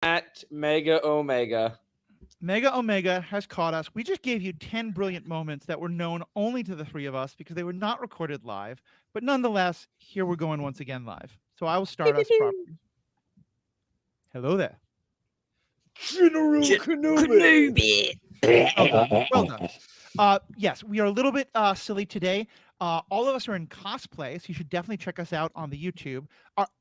At Mega Omega. Mega Omega has caught us. We just gave you 10 brilliant moments that were known only to the three of us because they were not recorded live. But nonetheless, here we're going once again live. So I will start us properly. Hello there. General Kenobi. Kenobi. Well done. Well done. Yes, we are a little bit silly today. All of us are in cosplay, so you should definitely check us out on the YouTube.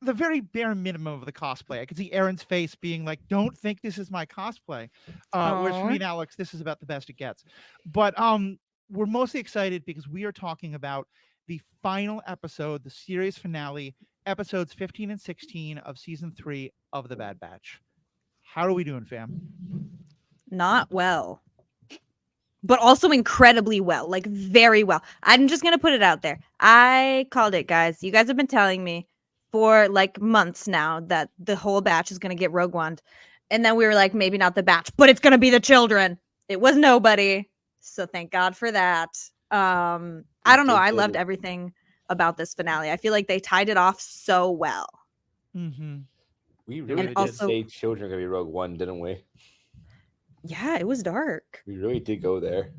The very bare minimum of the cosplay. I can see Erin's face being like, "Don't think this is my cosplay." Whereas for me Aw. and Alex, this is about the best it gets. But we're mostly excited because we are talking about the final episode, the series finale, episodes 15 and 16 of season 3 of The Bad Batch. How are we doing, fam? Not well. But also incredibly well, like very well. I'm just going to put it out there. I called it, guys. You guys have been telling me for like months now that the whole batch is going to get Rogue One. And then we were like, maybe not the batch, but it's going to be the children. It was nobody. So thank God for that. I don't know. I loved everything about this finale. I feel like they tied it off so well. Mm-hmm. We And really did also- say children are gonna be Rogue One, didn't we? Yeah, it was dark. We really did go there.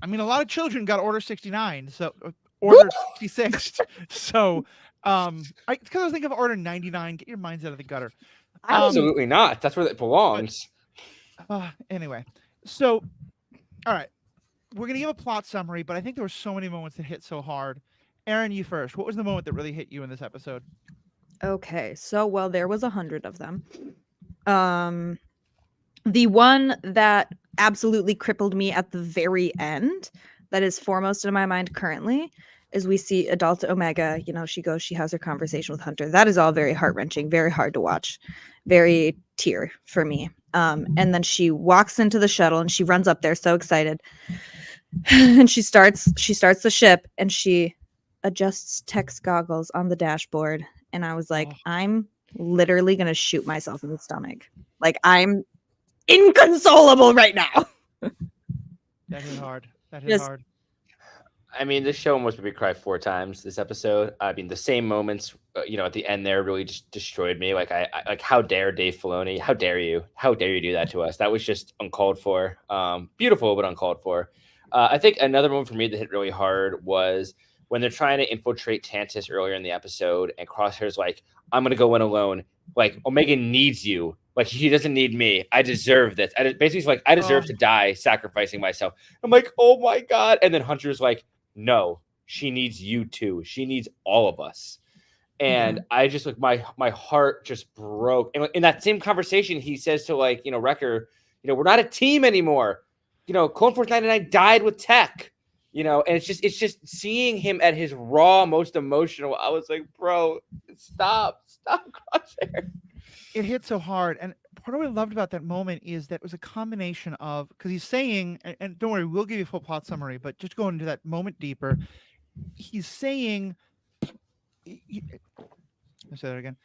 I mean, a lot of children got Order 69, so Order 66. So, because I was thinking of Order 99. Get your minds out of the gutter. Absolutely not. That's where it belongs. Anyway, so all right, we're gonna give a plot summary, but I think there were so many moments that hit so hard. Erin, you first. What was the moment that really hit you in this episode? Okay, so well, there was 100 of them. The one that absolutely crippled me at the very end, that is foremost in my mind currently, is we see adult Omega. You know, she has her conversation with Hunter. That is all very heart wrenching, very hard to watch, very tear for me. And then she walks into the shuttle and she runs up there so excited, and she starts the ship and she adjusts text goggles on the dashboard. And I was like, Oh. I'm literally gonna shoot myself in the stomach. Like, I'm inconsolable right now. That hit hard. That hit Just- hard. I mean, this show almost made me cry 4 times this episode. I mean, the same moments, at the end there really just destroyed me. Like, I like, how dare Dave Filoni? How dare you? How dare you do that to us? That was just uncalled for. Beautiful, but uncalled for. I think another moment for me that hit really hard was when they're trying to infiltrate Tantus earlier in the episode, and Crosshair's like, "I'm gonna go in alone. Like, Omega needs you. Like, he doesn't need me. I deserve this." Basically, he's like, "I deserve to die sacrificing myself." I'm like, "Oh my god!" And then Hunter's like, "No, she needs you too. She needs all of us." And I just, like, my heart just broke. And in that same conversation, he says to, like, Wrecker, "We're not a team anymore. Clone Force 99 died with Tech." And it's just seeing him at his raw, most emotional. I was like, "Bro, stop, Crosshair." It hit so hard, and part of what I loved about that moment is that it was a combination of, because he's saying, and don't worry, we'll give you a full plot summary, but just going into that moment deeper, he's saying, I'll say that again.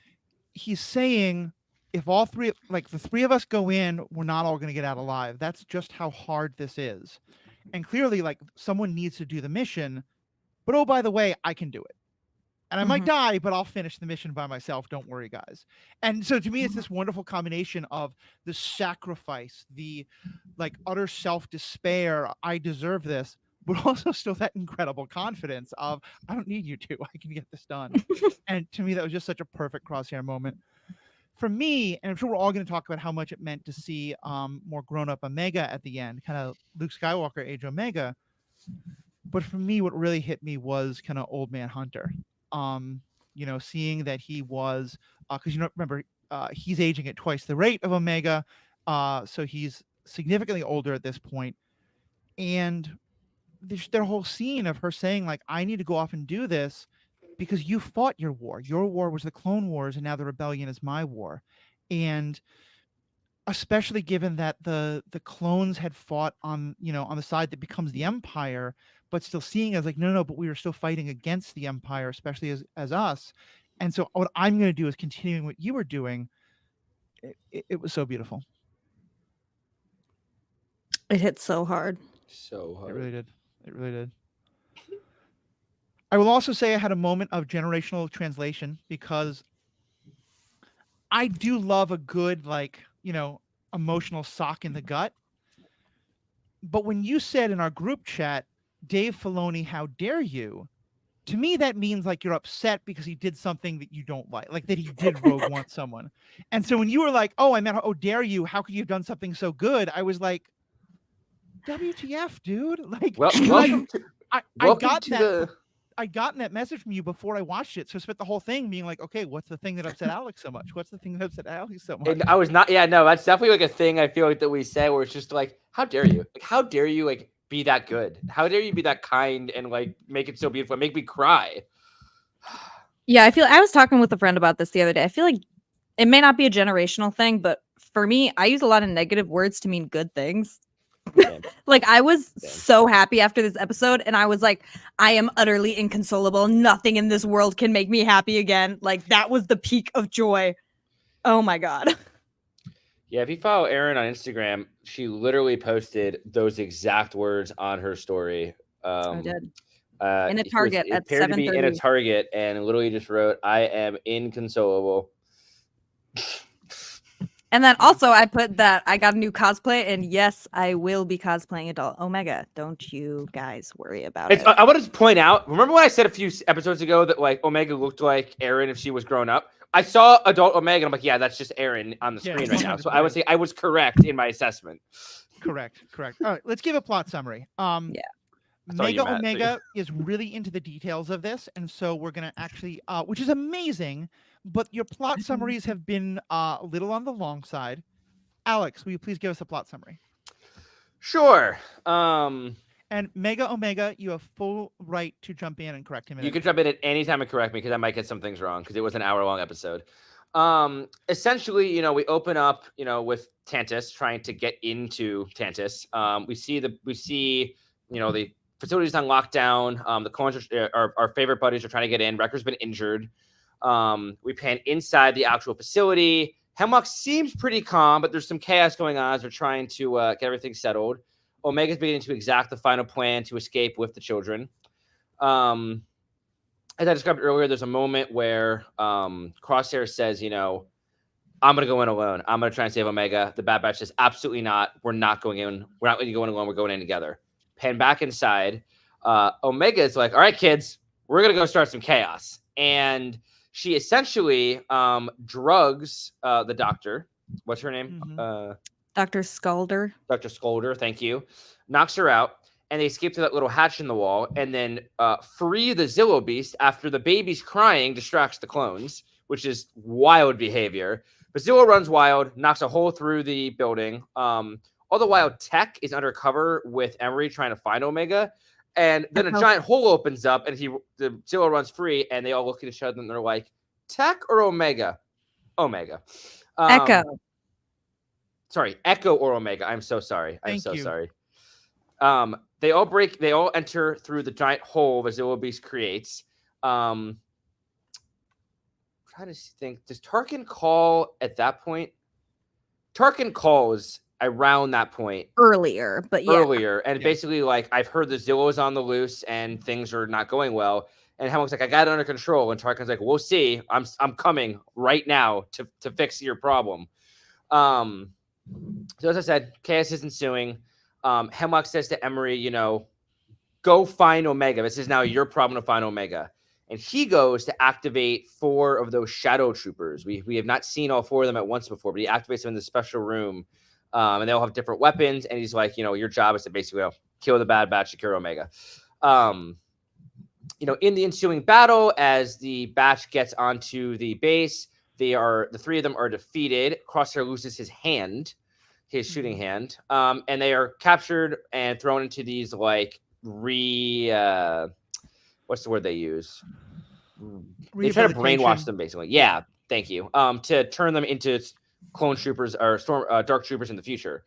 He's saying, if all three, like the three of us go in, we're not all going to get out alive. That's just how hard this is. And clearly, like, someone needs to do the mission, but oh, by the way, I can do it. And I might die, but I'll finish the mission by myself. Don't worry, guys. And so to me, it's this wonderful combination of the sacrifice, the like utter self-despair, I deserve this, but also still that incredible confidence of, I don't need you to, I can get this done. And to me, that was just such a perfect Crosshair moment. For me, and I'm sure we're all going to talk about how much it meant to see more grown-up Omega at the end, kind of Luke Skywalker age Omega. But for me, what really hit me was kind of old man Hunter. Seeing that he was, because remember, he's aging at twice the rate of Omega, so he's significantly older at this point. And their whole scene of her saying, like, I need to go off and do this because you fought your war. Your war was the Clone Wars, and now the rebellion is my war. And especially given that the clones had fought on the side that becomes the Empire, but still seeing as like, no, but we were still fighting against the Empire, especially as us. And so what I'm going to do is continuing what you were doing. It was so beautiful. It hit so hard. So hard. It really did. It really did. I will also say I had a moment of generational translation because I do love a good, like, emotional sock in the gut. But when you said in our group chat, Dave Filoni, how dare you? To me, that means like you're upset because he did something that you don't like that he did Rogue One someone. And so when you were like, oh, I meant, oh, dare you? How could you have done something so good? I was like, WTF, dude? Like, Well, I welcome got to that. the. I'd gotten that message from you before I watched it. So I spent the whole thing being like, okay, what's the thing that upset Alex so much? What's the thing that upset Alex so much? And I was not. Yeah, no, that's definitely like a thing. I feel like that we say where it's just like, how dare you? Like, how dare you like be that good? How dare you be that kind and like make it so beautiful? Make me cry. Yeah, I was talking with a friend about this the other day. I feel like it may not be a generational thing, but for me, I use a lot of negative words to mean good things. Like I was so happy after this episode, and I was like, I am utterly inconsolable. Nothing in this world can make me happy again. Like that was the peak of joy. Oh my god. Yeah, if you follow Erin on Instagram, she literally posted those exact words on her story. I did. In a Target it at appeared to be in a 7:30. Target, and literally just wrote, "I am inconsolable." And then also I put that I got a new cosplay, and yes, I will be cosplaying Adult Omega. Don't you guys worry about it. I want to point out, remember when I said a few episodes ago that like Omega looked like Erin if she was grown up? I saw Adult Omega, and I'm like, yeah, that's just Erin on the screen right now. So I would say I was correct in my assessment. Correct. All right, let's give a plot summary. Yeah. Mega Omega is really into the details of this, and so we're gonna actually, which is amazing. But your plot summaries have been a little on the long side. Alex, will you please give us a plot summary? Sure. And Mega Omega, you have full right to jump in and correct him. You can jump in at any time and correct me because I might get some things wrong because it was an hour-long episode. Essentially, we open up, with Tantus trying to get into Tantus. We see the facility's on lockdown. The clones are our favorite buddies are trying to get in. Wrecker's been injured. We pan inside the actual facility. Hemlock seems pretty calm, but there's some chaos going on as they're trying to get everything settled. Omega's beginning to exact the final plan to escape with the children. As I described earlier, there's a moment where Crosshair says, I'm going to go in alone. I'm going to try and save Omega. The Bad Batch says, absolutely not. We're not going in. We're not going to go in alone. We're going in together. Pan back inside. Omega is like, all right, kids, we're going to go start some chaos. And she essentially drugs the doctor. What's her name? Mm-hmm. Dr. Skalder. Dr. Skalder, thank you. Knocks her out, and they escape through that little hatch in the wall, and then free the Zillow Beast after the baby's crying distracts the clones, which is wild behavior. But Zillow runs wild, knocks a hole through the building. All the while, Tech is undercover with Emery trying to find Omega, and then a giant hole opens up, and the Zillow runs free, and they all look at each other, and they're like, Tech or Omega? Omega. Echo. Sorry, Echo or Omega. I'm so sorry. Thank you. Sorry. They all enter through the giant hole the Zillow Beast creates. Trying to think, does Tarkin call at that point? Tarkin calls around that point. Earlier, and basically like, I've heard the Zillow's on the loose and things are not going well. And Hemlock's like, I got it under control. And Tarkin's like, we'll see. I'm coming right now to fix your problem. So as I said, chaos is ensuing. Hemlock says to Emery, go find Omega. This is now your problem to find Omega. And he goes to activate 4 of those shadow troopers. We have not seen all 4 of them at once before, but he activates them in the special room. And they all have different weapons. And he's like, your job is to basically kill the Bad Batch, secure Omega. In the ensuing battle, as the Batch gets onto the base, the 3 of them are defeated. Crosshair loses his hand, his shooting hand, and they are captured and thrown into these like what's the word they use? They try to brainwash them, basically. Yeah, thank you. To turn them into clone troopers or dark troopers in the future.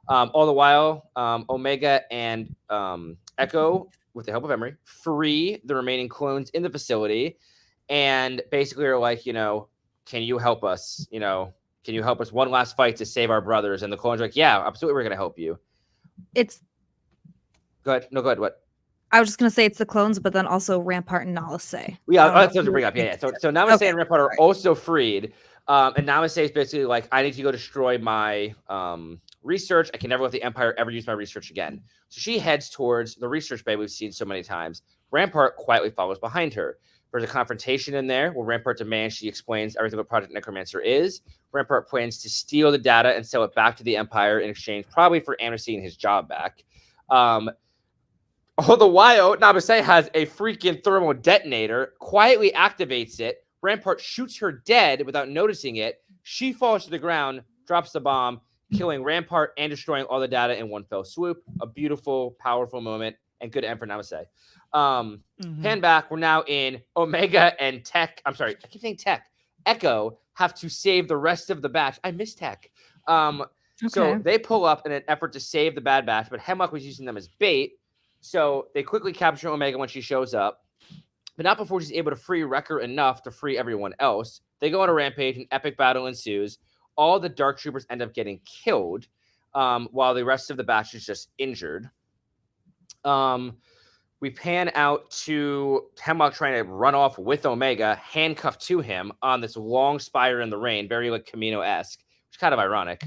All the while, Omega and Echo, with the help of Emery, free the remaining clones in the facility, and basically are like, can you help us? Can you help us one last fight to save our brothers? And the clones are like, yeah, absolutely, we're going to help you. Go ahead. No, go ahead. What? I was just going to say it's the clones, but then also Rampart and Nala say. Yeah, that's what to bring up. Yeah. So Namaste and Rampart are also freed. And Namaste is basically like, I need to go destroy my research. I can never let the Empire ever use my research again. So she heads towards the research bay we've seen so many times. Rampart quietly follows behind her. There's a confrontation in there where Rampart demands she explains everything what Project Necromancer is. Rampart plans to steal the data and sell it back to the Empire in exchange, probably for amnesty and his job back. All the while, Namaste has a freaking thermal detonator, quietly activates it. Rampart shoots her dead without noticing it. She falls to the ground, drops the bomb, killing Rampart and destroying all the data in one fell swoop. A beautiful, powerful moment, and good end for Namaste. Pan back, we're now in Omega and Tech. I'm sorry, I keep saying Tech. Echo have to save the rest of the batch. I miss Tech. So they pull up in an effort to save the Bad Batch, but Hemlock was using them as bait. So they quickly capture Omega when she shows up, but not before she's able to free Wrecker enough to free everyone else. They go on a rampage, an epic battle ensues. All the Dark Troopers end up getting killed, while the rest of the batch is just injured. We pan out to Hemlock trying to run off with Omega, handcuffed to him on this long spire in the rain, very like Camino-esque, which is kind of ironic.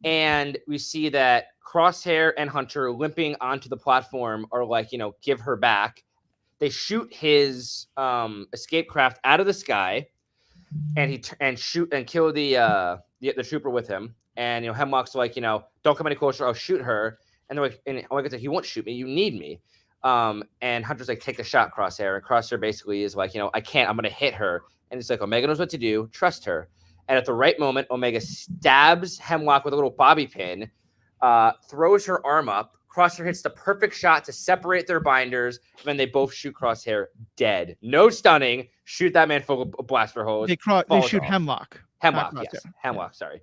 And we see that Crosshair and Hunter limping onto the platform are like, give her back. They shoot his escape craft out of the sky, and shoot and kill the trooper with him. And Hemlock's like, don't come any closer, I'll shoot her. And they're like, and Omega's like, you won't shoot me, you need me. And Hunter's like, take a shot, Crosshair. And Crosshair basically is like, I can't, I'm gonna hit her. And it's like, Omega knows what to do, trust her. And at the right moment, Omega stabs Hemlock with a little bobby pin, throws her arm up. Crosshair hits the perfect shot to separate their binders. And then they both shoot Crosshair dead. No stunning. Shoot that man full of blaster holes. They shoot off. Hemlock. Hemlock, yes. Hemlock, sorry.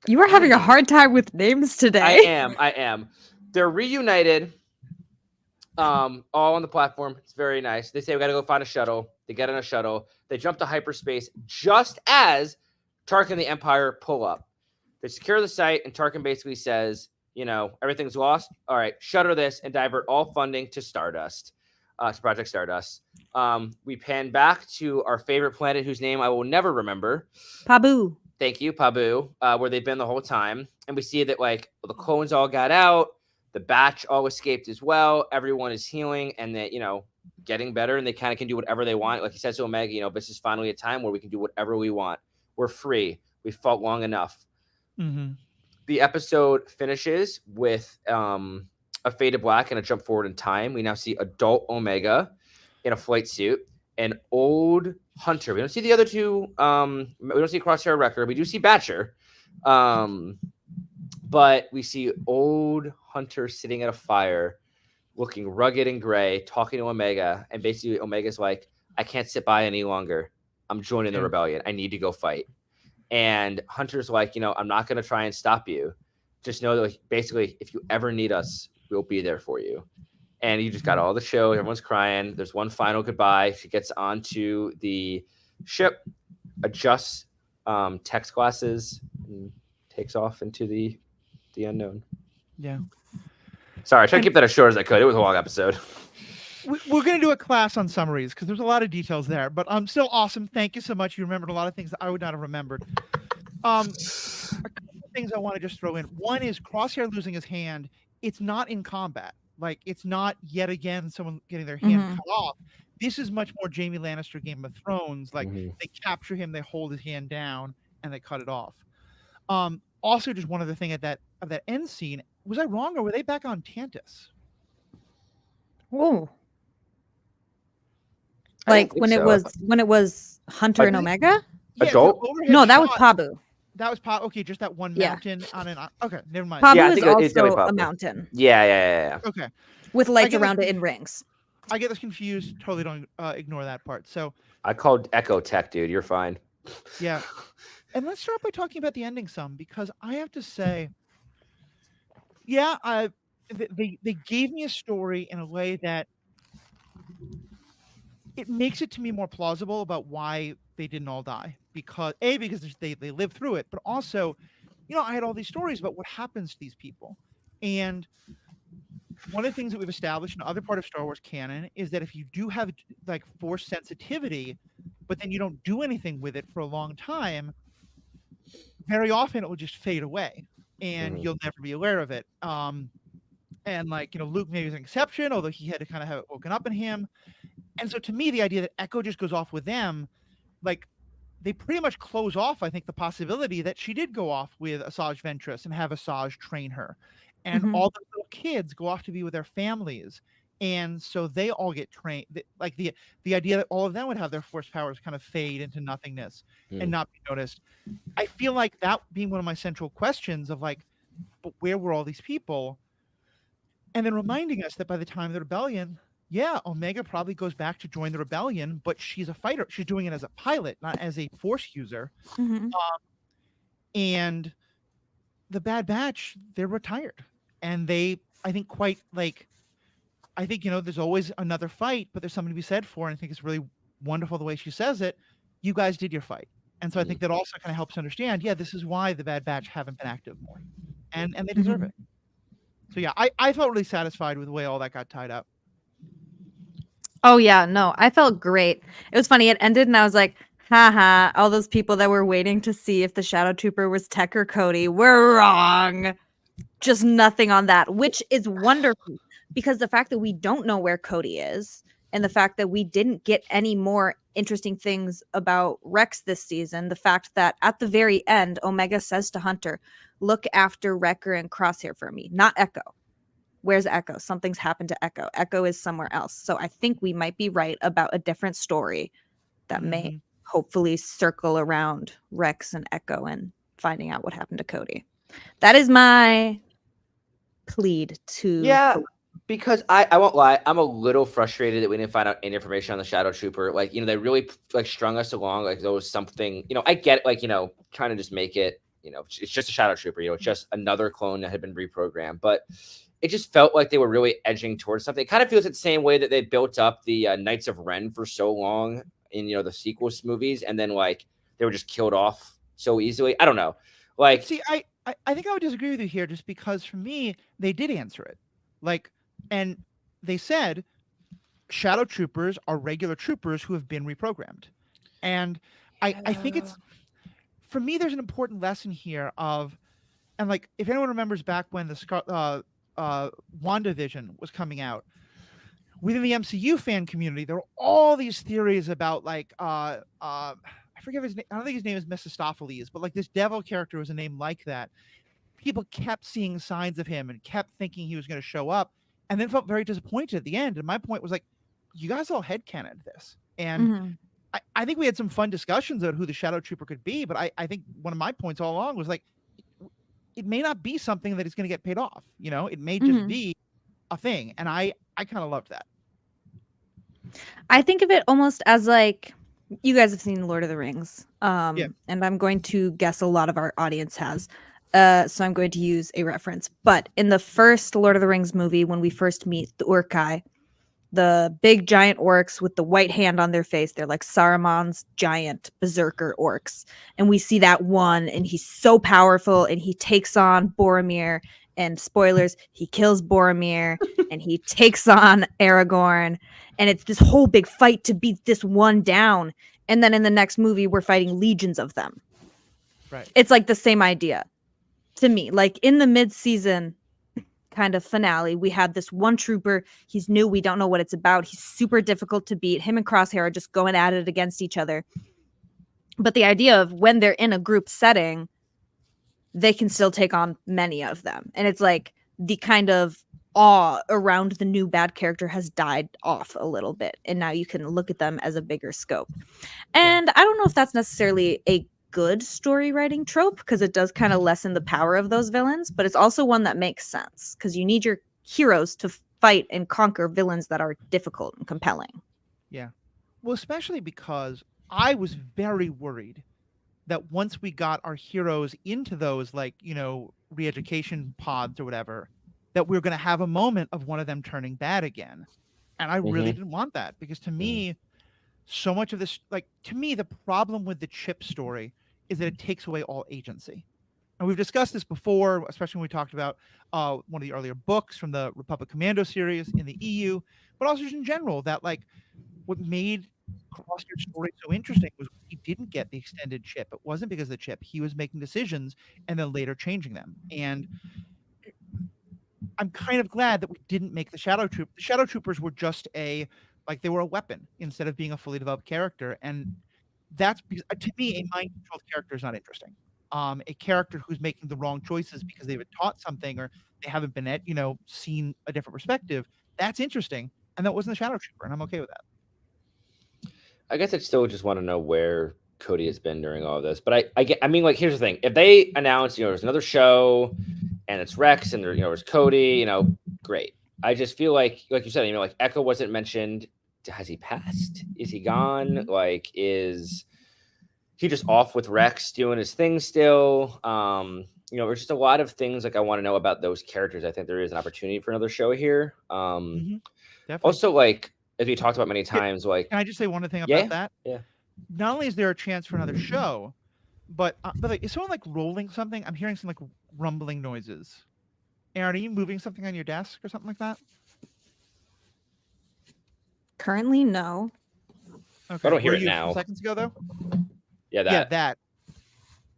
You are having a hard time with names today. I am. They're reunited, all on the platform. It's very nice. They say, we got to go find a shuttle. They get on a shuttle. They jump to hyperspace just as Tarkin and the Empire pull up. They secure the site, and Tarkin basically says, everything's lost. All right, shutter this and divert all funding to Stardust, to Project Stardust. We pan back to our favorite planet, whose name I will never remember. Pabu. Thank you, Pabu, where they've been the whole time. And we see that, the clones all got out. The batch all escaped as well. Everyone is healing and that, getting better, and they kind of can do whatever they want. Like he says to Omega, this is finally a time where we can do whatever we want. We're free. We fought long enough. Mm-hmm. The episode finishes with a fade to black and a jump forward in time. We now see adult Omega in a flight suit, and old Hunter. We don't see the other two. We don't see Crosshair Wrecker. We do see Batcher. But we see old Hunter sitting at a fire, looking rugged and gray, talking to Omega. And basically Omega's like, I can't sit by any longer. I'm joining the rebellion. I need to go fight. And Hunter's like, I'm not going to try and stop you. Just know that basically, if you ever need us, we'll be there for you. And you just got all the show. Everyone's crying. There's one final goodbye. She gets onto the ship, adjusts text glasses, and takes off into the unknown. Yeah. Sorry, I tried to keep that as short as I could. It was a long episode. We're going to do a class on summaries because there's a lot of details there, but still awesome. Thank you so much. You remembered a lot of things that I would not have remembered. A couple of things I want to just throw in. One is Crosshair losing his hand. It's not in combat. It's not yet again someone getting their hand cut off. This is much more Jaime Lannister Game of Thrones. They capture him, they hold his hand down, and they cut it off. Also, just one other thing of that end scene. Was I wrong, or were they back on Tantus? Whoa. When it was Hunter and Omega? Adult? No, that was Pabu. That was Pabu. Okay, just that one mountain on an. Okay, never mind. Pabu is also a mountain. Yeah. Okay. With lights around it in rings. I get this confused. Totally don't ignore that part. So I called Echo Tech, dude. You're fine. Yeah. And let's start by talking about the ending some, because I have to say, they gave me a story in a way that it makes it to me more plausible about why they didn't all die. Because they lived through it, but also, I had all these stories about what happens to these people. And one of the things that we've established in other part of Star Wars canon is that if you do have force sensitivity, but then you don't do anything with it for a long time, very often it will just fade away and you'll never be aware of it. And like, Luke maybe is an exception, although he had to kind of have it woken up in him. And so to me, the idea that Echo just goes off with them, like they pretty much close off, I think, the possibility that she did go off with Asajj Ventress and have Asajj train her. And all the little kids go off to be with their families. And so they all get trained. Like the idea that all of them would have their force powers kind of fade into nothingness and not be noticed. I feel like that being one of my central questions of like, but where were all these people? And then reminding us that by the time of the rebellion, yeah, Omega probably goes back to join the rebellion, but she's a fighter. She's doing it as a pilot, not as a force user. And the Bad Batch, they're retired. And they, I think, there's always another fight, but there's something to be said for, and I think it's really wonderful the way she says it. You guys did your fight. And so I think that also kind of helps understand, yeah, this is why the Bad Batch haven't been active more. And they deserve it. So yeah, I felt really satisfied with the way all that got tied up. Oh yeah, no, I felt great. It was funny. It ended and I was like, haha, all those people that were waiting to see if the Shadow Trooper was Tech or Cody were wrong. Just nothing on that, which is wonderful because the fact that we don't know where Cody is and the fact that we didn't get any more interesting things about Rex this season, the fact that at the very end, Omega says to Hunter, look after Wrecker and Crosshair for me, not Echo. Where's Echo? Something's happened to Echo. Echo is somewhere else. So I think we might be right about a different story that may hopefully circle around Rex and Echo and finding out what happened to Cody. That is my plead to... Yeah, because I won't lie, I'm a little frustrated that we didn't find out any information on the Shadow Trooper. Like, they really like strung us along. Like there was something, I get like, trying to just make it, it's just a Shadow Trooper, it's just another clone that had been reprogrammed. But it just felt like they were really edging towards something. It kind of feels the same way that they built up the Knights of Ren for so long in, the sequels movies. And then like they were just killed off so easily. I don't know. Like, see, I think I would disagree with you here just because for me, they did answer it. Like, and they said Shadow Troopers are regular troopers who have been reprogrammed. And I think it's, for me, there's an important lesson here of, and like, if anyone remembers back when the WandaVision was coming out, within the MCU fan community, there were all these theories about like, I forget his name. I don't think his name is Mephistopheles, but like this devil character was a name like that. People kept seeing signs of him and kept thinking he was going to show up, and then felt very disappointed at the end. And my point was like, you guys all headcanoned this. And I think we had some fun discussions about who the Shadow Trooper could be, but I think one of my points all along was like, it may not be something that is going to get paid off. It may just be a thing. And I kind of loved that. I think of it almost as like, you guys have seen Lord of the Rings. And I'm going to guess a lot of our audience has. So I'm going to use a reference. But in the first Lord of the Rings movie, when we first meet the Urkai, the big giant orcs with the white hand on their face, they're like Saruman's giant berserker orcs. And we see that one, and he's so powerful, and he takes on Boromir. And spoilers, he kills Boromir, and he takes on Aragorn. And it's this whole big fight to beat this one down. And then in the next movie, we're fighting legions of them. Right. It's like the same idea to me. Like in the mid-season kind of finale, we had this one trooper. He's new. We don't know what it's about. He's super difficult to beat. Him and Crosshair are just going at it against each other. But the idea of when they're in a group setting, they can still take on many of them. And it's like the kind of awe around the new bad character has died off a little bit. And now you can look at them as a bigger scope. And I don't know if that's necessarily a good story writing trope, because it does kind of lessen the power of those villains, but it's also one that makes sense because you need your heroes to fight and conquer villains that are difficult and compelling. Yeah. Well, especially because I was very worried that once we got our heroes into those, like, re-education pods or whatever, that we were going to have a moment of one of them turning bad again. And I really didn't want that, because to me, so much of this, like, to me, the problem with the Chip story is that it takes away all agency. And we've discussed this before, especially when we talked about one of the earlier books from the Republic Commando series in the EU, but also just in general, that like what made Crosshair's story so interesting was he didn't get the extended chip. It wasn't because of the chip. He was making decisions and then later changing them. And I'm kind of glad that we didn't make the Shadow Troop. The Shadow Troopers were just they were a weapon instead of being a fully developed character. And that's because, to me, a mind controlled character is not interesting. A character who's making the wrong choices because they've been taught something or they haven't been seen a different perspective. That's interesting. And that wasn't the Shadow Trooper, and I'm okay with that. I guess I still just want to know where Cody has been during all of this. But I mean, like, here's the thing: if they announce, there's another show, and it's Rex, and there's Cody, great. I just feel like you said, like Echo wasn't mentioned. Has he passed? Is he gone? Like, is he just off with Rex doing his thing still? There's just a lot of things like I want to know about those characters. I think there is an opportunity for another show here. Also, like, as we talked about many times, like, can I just say one thing about that? Yeah. Not only is there a chance for another show, but like, is someone like rolling something? I'm hearing some like rumbling noises. Erin, are you moving something on your desk or something like that? Currently, no. Okay. I don't hear it now. Seconds ago, though. Yeah, that.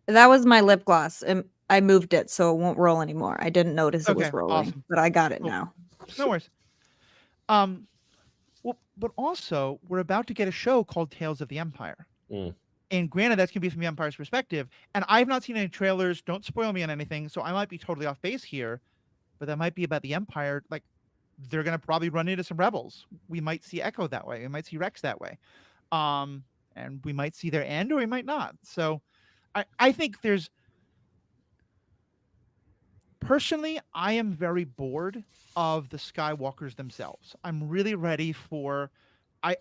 That was my lip gloss, and I moved it so it won't roll anymore. I didn't notice it was rolling, awesome. but I got it now. No worries. Well, but also we're about to get a show called Tales of the Empire. And granted, that's going to be from the Empire's perspective. And I've not seen any trailers. Don't spoil me on anything. So I might be totally off base here, but that might be about the Empire. Like, they're going to probably run into some rebels. We might see Echo that way. We might see Rex that way. And we might see their end or we might not. So I think there's... Personally, I am very bored of the Skywalkers themselves. I'm really ready for...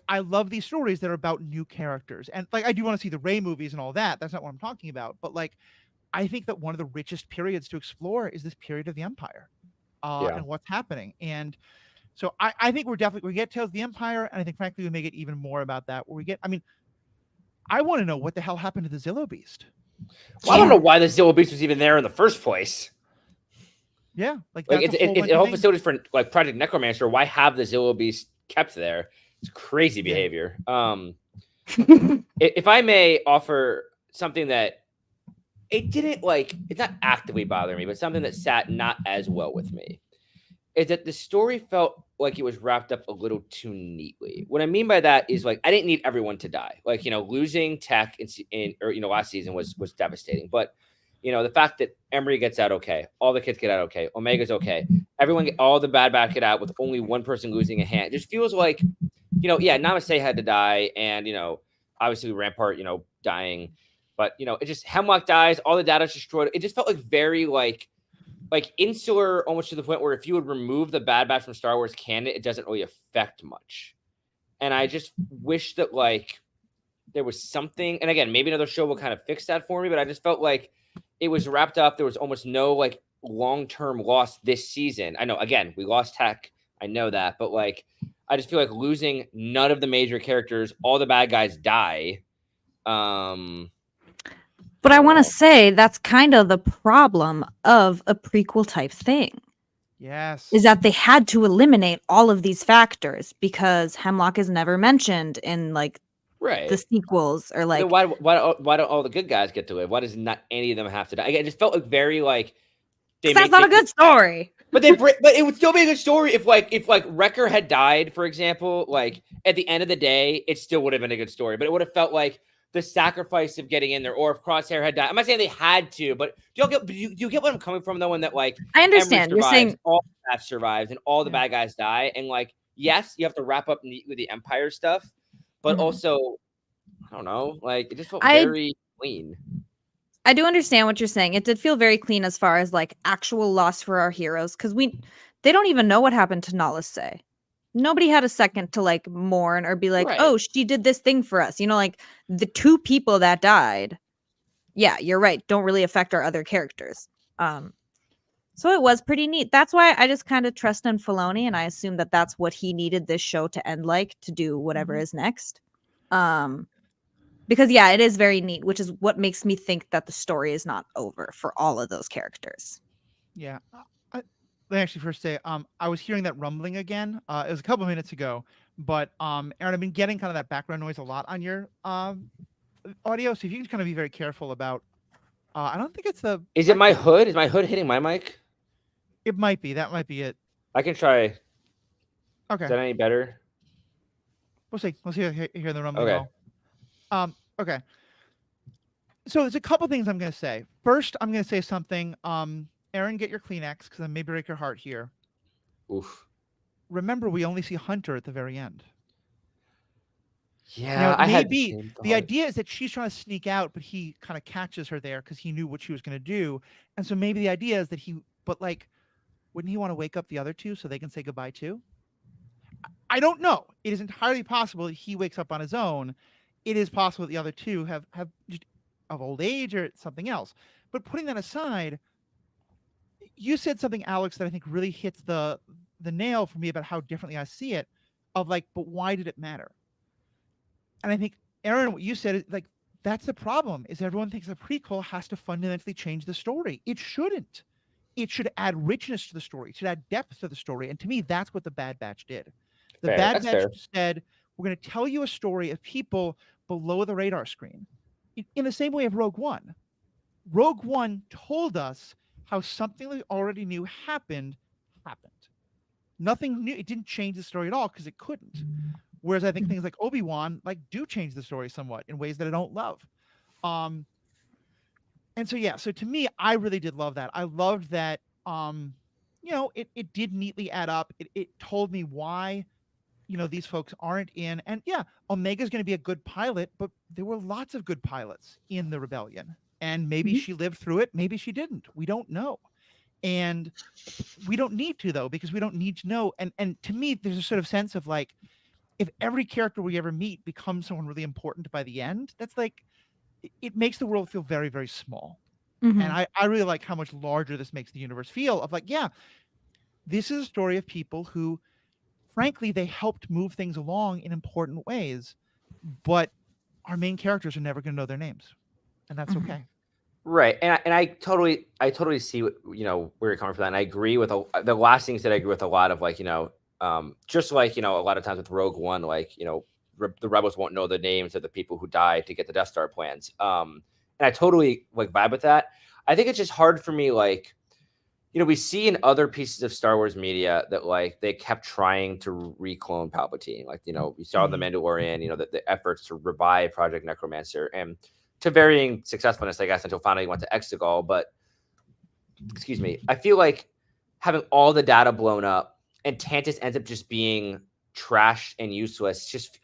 I love these stories that are about new characters. And like, I do want to see the Rey movies and all that. That's not what I'm talking about. But like, I think that one of the richest periods to explore is this period of the Empire and what's happening. And so I think we get Tales of the Empire. And I think, frankly, we make it even more about that. I want to know what the hell happened to the Zillo Beast. Well, I don't know why the Zillo Beast was even there in the first place. Yeah. It's all facilities for like Project Necromancer. Why have the Zillo Beast kept there? It's crazy behavior. If I may offer something that it didn't it's not actively bothering me, but something that sat not as well with me is that the story felt like it was wrapped up a little too neatly. What I mean by that is like, I didn't need everyone to die. Like, losing Tech in last season was devastating, but the fact that Emery gets out okay, all the kids get out okay, Omega's okay, all the bad get out with only one person losing a hand. It just feels like, Namaste had to die, and obviously Rampart, dying, but it just Hemlock dies, all the data's destroyed. It just felt like very like insular, almost to the point where if you would remove the Bad Batch from Star Wars canon, it doesn't really affect much. And I just wish that there was something, and again, maybe another show will kind of fix that for me, but I just felt like it was wrapped up. There was almost no long-term loss this season. I know, again, we lost Tech. I know that, but I just feel like losing none of the major characters, all the bad guys die. But I want to say that's kind of the problem of a prequel type thing. Yes. Is that they had to eliminate all of these factors because Hemlock is never mentioned in the sequels or why don't all the good guys get to live? Why does not any of them have to die? Again, it just felt very that's not a good story. But it would still be a good story if Wrecker had died, for example. At the end of the day, it still would have been a good story. But it would have felt like the sacrifice of getting in there, or if Crosshair had died. I'm not saying they had to, but do you get what I'm coming from though? In that I understand you're saying all that survives and all the bad guys die, and yes, you have to wrap up neat with the Empire stuff, but also I don't know, it just felt very clean. I do understand what you're saying. It did feel very clean as far as actual loss for our heroes, because they don't even know what happened to Nala Se. Nobody had a second to mourn or be oh, she did this thing for us. The two people that died. Yeah, you're right. Don't really affect our other characters. So it was pretty neat. That's why I just kind of trust in Filoni, and I assume that that's what he needed this show to end to do whatever is next. Because it is very neat, which is what makes me think that the story is not over for all of those characters. Yeah. Let me actually first say, I was hearing that rumbling again. It was a couple minutes ago, But Aaron, I've been getting kind of that background noise a lot on your audio, so if you can kind of be very careful about. I don't think it's the. Is it my hood? Is my hood hitting my mic? It might be. That might be it. I can try. Okay. Is that any better? We'll see. We'll hear the rumbling Okay. all. Okay. So there's a couple things I'm going to say. First, I'm going to say something. Erin, get your Kleenex because I may break your heart here. Oof. Remember, we only see Hunter at the very end. Yeah, Now, I had maybe the idea is that she's trying to sneak out, but he kind of catches her there because he knew what she was going to do. And so maybe the idea is that but like, wouldn't he want to wake up the other two so they can say goodbye too? I don't know. It is entirely possible that he wakes up on his own. It is possible that the other two have just of old age or something else. But putting that aside, you said something, Alex, that I think really hits the nail for me about how differently I see it. Of like, but why did it matter? And I think, Erin, what you said is like that's the problem. Is everyone thinks a prequel has to fundamentally change the story? It shouldn't. It should add richness to the story. It should add depth to the story. And to me, that's what the Bad Batch did. The Bad Batch said, we're going to tell you a story of people below the radar screen. In the same way of Rogue One. Rogue One told us how something we already knew happened. Nothing new. It didn't change the story at all because it couldn't. Whereas I think things like Obi-Wan do change the story somewhat in ways that I don't love. And so yeah, so to me, I really did love that. I loved that it did neatly add up. It told me why these folks aren't in. And yeah, Omega's going to be a good pilot, but there were lots of good pilots in the rebellion. And maybe she lived through it. Maybe she didn't. We don't know. And we don't need to, though, because we don't need to know. And to me, there's a sort of sense of like, if every character we ever meet becomes someone really important by the end, that's like, it makes the world feel very, very small. Mm-hmm. And I really like how much larger this makes the universe feel of like, yeah, this is a story of people who, frankly, they helped move things along in important ways, but our main characters are never going to know their names, and that's okay. Right, and I totally see what, where you're coming from. That, and I agree with the last things that I agree with a lot of just like a lot of times with Rogue One, the rebels won't know the names of the people who died to get the Death Star plans. And I totally vibe with that. I think it's just hard for me we see in other pieces of Star Wars media that they kept trying to reclone Palpatine. We saw in The Mandalorian, the efforts to revive Project Necromancer, and to varying successfulness, I guess, until finally went to Exegol. But excuse me, I feel like having all the data blown up and Tantus ends up just being trash and useless. Just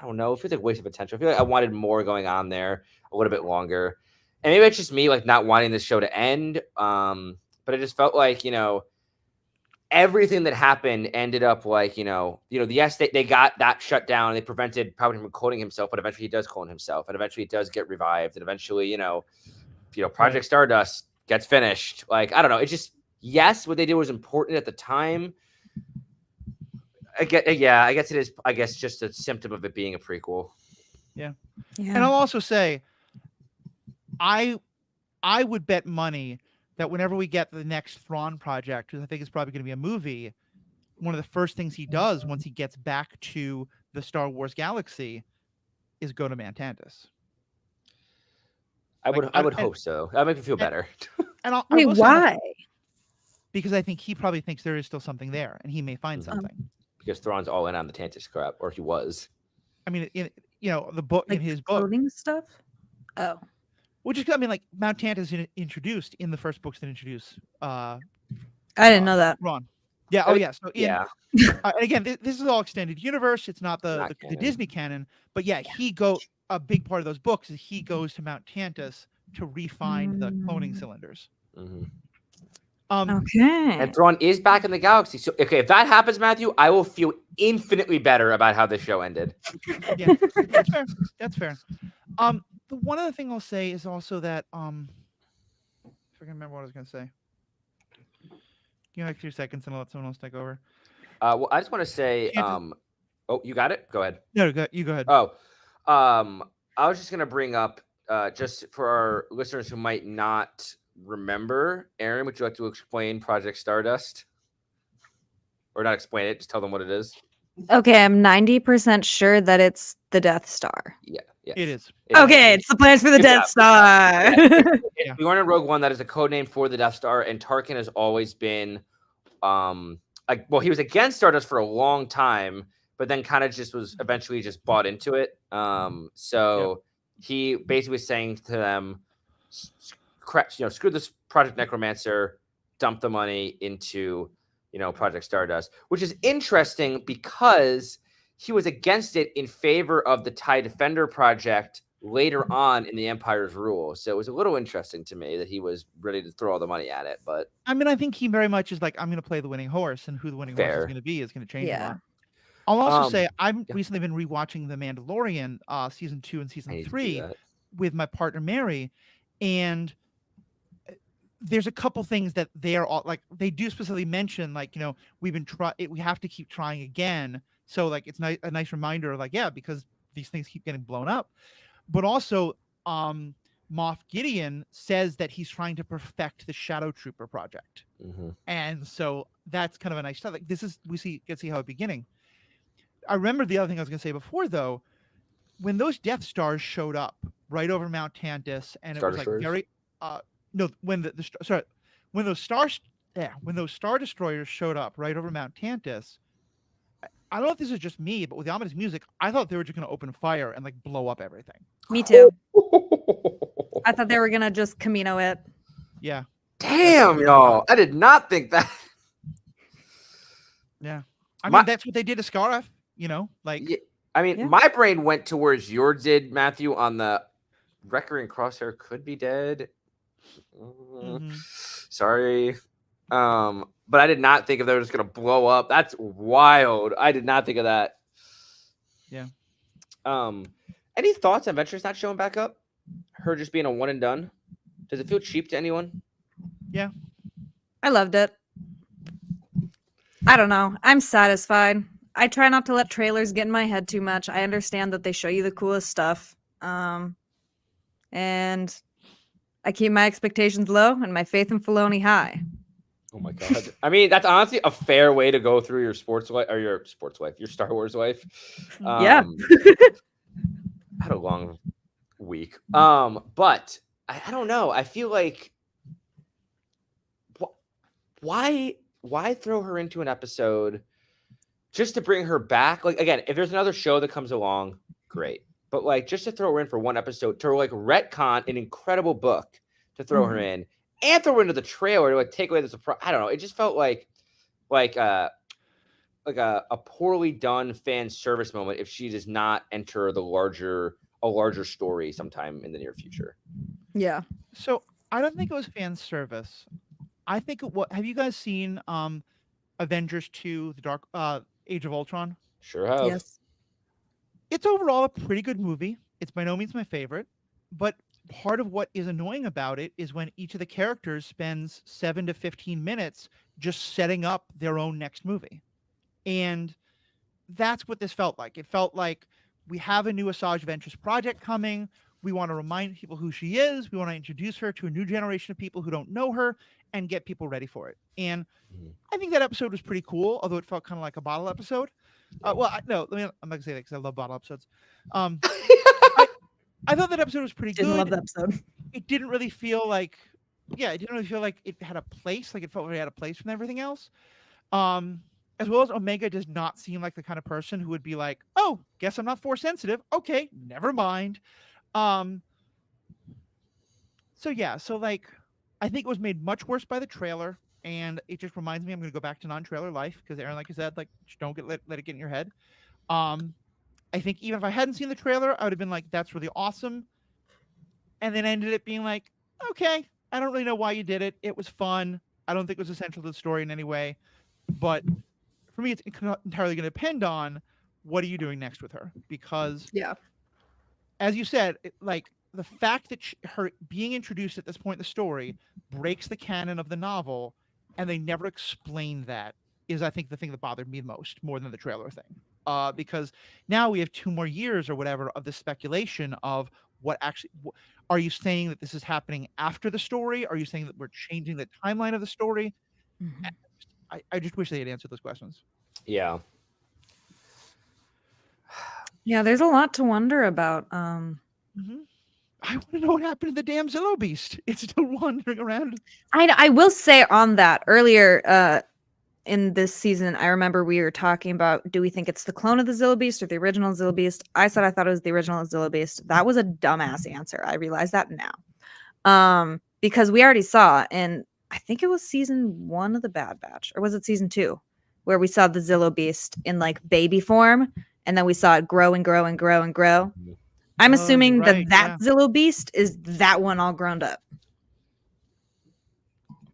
I don't know. It feels like a waste of potential. I feel like I wanted more going on there a little bit longer. And maybe it's just me not wanting this show to end. But it just felt like, everything that happened ended up yes, they got that shut down. And they prevented Palpatine from cloning himself, but eventually he does clone himself. And eventually it does get revived. And eventually, Project Stardust gets finished. I don't know. It's just, yes, what they did was important at the time. I guess it is, just a symptom of it being a prequel. Yeah. And I'll also say, I would bet money that whenever we get the next Thrawn project, which I think is probably going to be a movie, one of the first things he does once he gets back to the Star Wars galaxy is go to Mantantis. I would hope so. That makes me feel better. And wait, why? Because I think he probably thinks there is still something there, and he may find something. Because Thrawn's all in on the Tantis crap, or he was. I mean, the book in his book, cloning stuff. Oh. Which is, Mount Tantus is introduced in the first books that introduce. I didn't know that. Ron. Yeah. Oh, yeah. So again, this is all extended universe. It's not the Disney canon, but yeah, a big part of those books is he goes to Mount Tantus to refine the cloning cylinders. Mm-hmm. Okay. And Thrawn is back in the galaxy. So, okay, if that happens, Matthew, I will feel infinitely better about how this show ended. Yeah, that's fair. That's fair. The one other thing I'll say is also that if I can remember what I was going to say. Give me 3 seconds and I'll let someone else take over. Well, I just want to say, oh, you got it? Go ahead. No, you go ahead. Oh, I was just going to bring up, just for our listeners who might not remember, Erin, would you like to explain Project Stardust? Or not explain it, just tell them what it is. Okay, I'm 90% sure that it's the Death Star. Yeah, yes. It is. Okay, it's the plans for the Good Death job. Star. If we weren't in Rogue One, that is a code name for the Death Star, and Tarkin has always been, like, well, he was against Stardust for a long time, but then kind of just was eventually just bought into it. So he basically was saying to them, screw this Project Necromancer, dump the money into, Project Stardust, which is interesting because he was against it in favor of the TIE Defender project later on in the Empire's rule. So it was a little interesting to me that he was ready to throw all the money at it. But I mean, I think he very much is like, I'm going to play the winning horse, and who the winning horse is fair. going to be is going to change a Yeah. lot. I'll also say I've yeah. recently been rewatching The Mandalorian season 2 and I season need to do 3 that. with my partner Mary, and there's a couple things that they are all like, they do specifically mention, like, we've been we have to keep trying again. So like it's a nice reminder of like, yeah, because these things keep getting blown up. But also Moff Gideon says that he's trying to perfect the Shadow Trooper project. Mm-hmm. And so that's kind of a nice stuff. Like, this is, get to see how it's beginning. I remember the other thing I was going to say before, though, when those Death Stars showed up right over Mount Tantus, and Star it was like Destroyers? very, no, when when those Star Destroyers showed up right over Mount Tantus, I don't know if this is just me, but with the ominous music, I thought they were just going to open fire and like blow up everything. Me too. I thought they were gonna just Camino it. Yeah. Damn, y'all! I did not think that. Yeah, I mean that's what they did to Scarif. Like. Yeah, I mean, my brain went to where yours did, Matthew, on the Wrecker and Crosshair could be dead. Mm-hmm. Sorry. But I did not think if they were just gonna blow up. That's wild. I did not think of that. Yeah. Any thoughts on Ventress not showing back up? Her just being a one and done? Does it feel cheap to anyone? Yeah. I loved it. I don't know. I'm satisfied. I try not to let trailers get in my head too much. I understand that they show you the coolest stuff. And I keep my expectations low and my faith in Filoni high. Oh my god! I mean, that's honestly a fair way to go through your sports life, or your Star Wars life. Yeah. I had a long week. But I don't know. I feel like why throw her into an episode just to bring her back? Like, again, if there's another show that comes along, great. But like, just to throw her in for one episode, to like retcon an incredible book to throw her in, and throw her into the trailer to like take away the surprise. I don't know. It just felt like a poorly done fan service moment if she does not enter a larger story sometime in the near future. Yeah. So I don't think it was fan service. I think have you guys seen Avengers 2: Age of Ultron? Sure have. Yes. It's overall a pretty good movie. It's by no means my favorite, but part of what is annoying about it is when each of the characters spends 7 to 15 minutes just setting up their own next movie. And that's what this felt like. It felt like we have a new Asajj Ventress project coming. We want to remind people who she is. We want to introduce her to a new generation of people who don't know her and get people ready for it. And I think that episode was pretty cool, although it felt kind of like a bottle episode. I'm not going to say that because I love bottle episodes. I thought that episode was pretty good. Didn't love that episode. It didn't really feel like, it had a place. Like, it felt like it had a place from everything else. As well as Omega does not seem like the kind of person who would be like, oh, guess I'm not Force sensitive. Okay, never mind. So like, I think it was made much worse by the trailer, and it just reminds me I'm going to go back to non-trailer life because Erin, like you said, like, just don't let it get in your head. I think even if I hadn't seen the trailer, I would have been like, that's really awesome. And then ended up being like, okay, I don't really know why you did it. It was fun. I don't think it was essential to the story in any way. But for me, it's entirely going to depend on what are you doing next with her? Because, as you said, like, the fact that her being introduced at this point in the story breaks the canon of the novel, and they never explained that, is, I think, the thing that bothered me most, more than the trailer thing. Because now we have 2 more years or whatever of the speculation of what actually. Are you saying that this is happening after the story? Are you saying that we're changing the timeline of the story? I just wish they had answered those questions. Yeah. Yeah, there's a lot to wonder about. Mm-hmm. I want to know what happened to the damn Zillow Beast. It's still wandering around. I will say on that earlier in this season, I remember we were talking about, do we think it's the clone of the Zillow Beast or the original Zillow Beast? I said I thought it was the original Zillow Beast. That was a dumbass answer. I realize that now. Because we already saw in, I think it was season 1 of the Bad Batch, or was it season 2, where we saw the Zillow Beast in like baby form, and then we saw it grow and grow and grow and grow. I'm Oh, assuming you're right, that Zillow Beast is that one all grown up.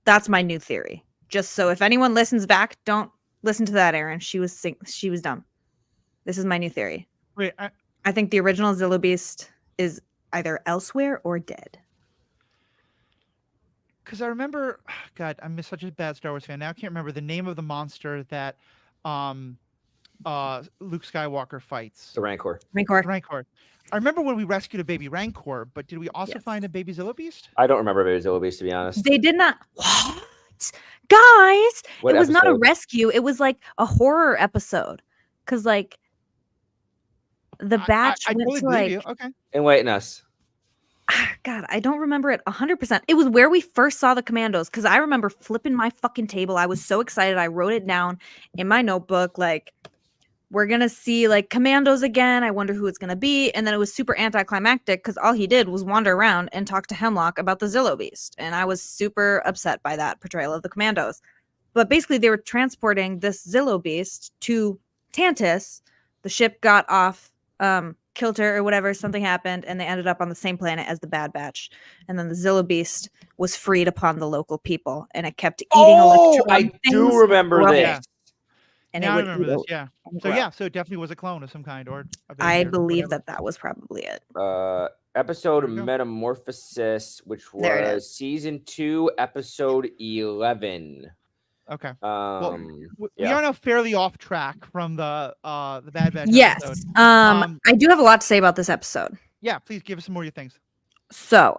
That's my new theory. Just so if anyone listens back, don't listen to that, Erin. She was dumb. This is my new theory. Wait, I think the original Zillow Beast is either elsewhere or dead. because I remember, God, I'm such a bad Star Wars fan. Now I can't remember the name of the monster that Luke Skywalker fights. The Rancor. Rancor. I remember when we rescued a baby Rancor, but did we also Yes. find a baby Zillow Beast? I don't remember Baby Zillow Beast, to be honest. They did not. What? Guys, What it was not a episode? rescue. It was like a horror episode. Because, like, the batch I went totally to, believe like, you. Okay. Enlighten us. God, I don't remember it 100%. It was where we first saw the commandos, because I remember flipping my fucking table. I was so excited. I wrote it down in my notebook, like, we're going to see, like, commandos again. I wonder who it's going to be. And then it was super anticlimactic because all he did was wander around and talk to Hemlock about the Zillow Beast. And I was super upset by that portrayal of the commandos. But basically, they were transporting this Zillow Beast to Tantus. The ship got off kilter or whatever, something happened, and they ended up on the same planet as the Bad Batch. And then the Zillow Beast was freed upon the local people, and it kept eating Oh, I electron do things, remember growing, this. Yeah. and Now it I would remember eat this. it Yeah. and So grow. yeah, so it definitely was a clone of some kind, or a baby I or believe whatever. that was probably it. Episode There we go. Metamorphosis, which There it was season 2, episode 11. Okay. Well, we yeah. are now fairly off track from the Bad Batch Yes. episode. I do have a lot to say about this episode. Yeah, please give us some more of your things. So,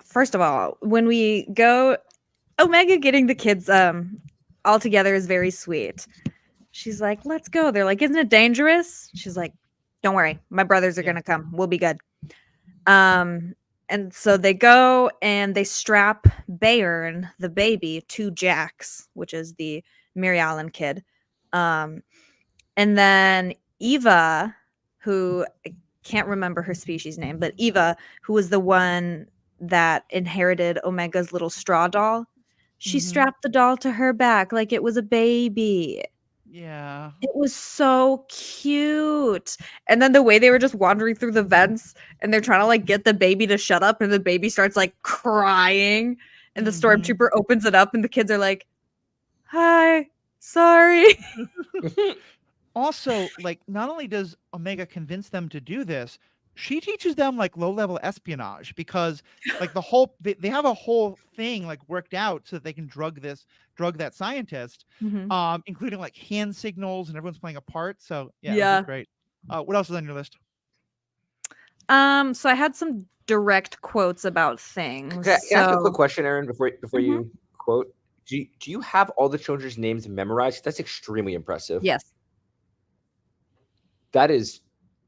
first of all, when we go, Omega getting the kids all together is very sweet. She's like, "Let's go." They're like, "Isn't it dangerous?" She's like, "Don't worry, my brothers are gonna come. We'll be good." And so they go and they strap Bayern, the baby, to Jax, which is the Mary Allen kid. And then Eva, who I can't remember her species name, but Eva, who was the one that inherited Omega's little straw doll, she strapped the doll to her back like it was a baby. Yeah. It was so cute. And then the way they were just wandering through the vents and they're trying to like get the baby to shut up and the baby starts like crying and the stormtrooper opens it up and the kids are like, "Hi, sorry." Also, like, not only does Omega convince them to do this, she teaches them like low-level espionage because like the whole they have a whole thing like worked out so that they can drug that scientist, including like hand signals and everyone's playing a part. So yeah, it was great. What else is on your list? So I had some direct quotes about things. Can I ask a quick question, Erin, before you quote? Do you have all the children's names memorized? That's extremely impressive. Yes. That is,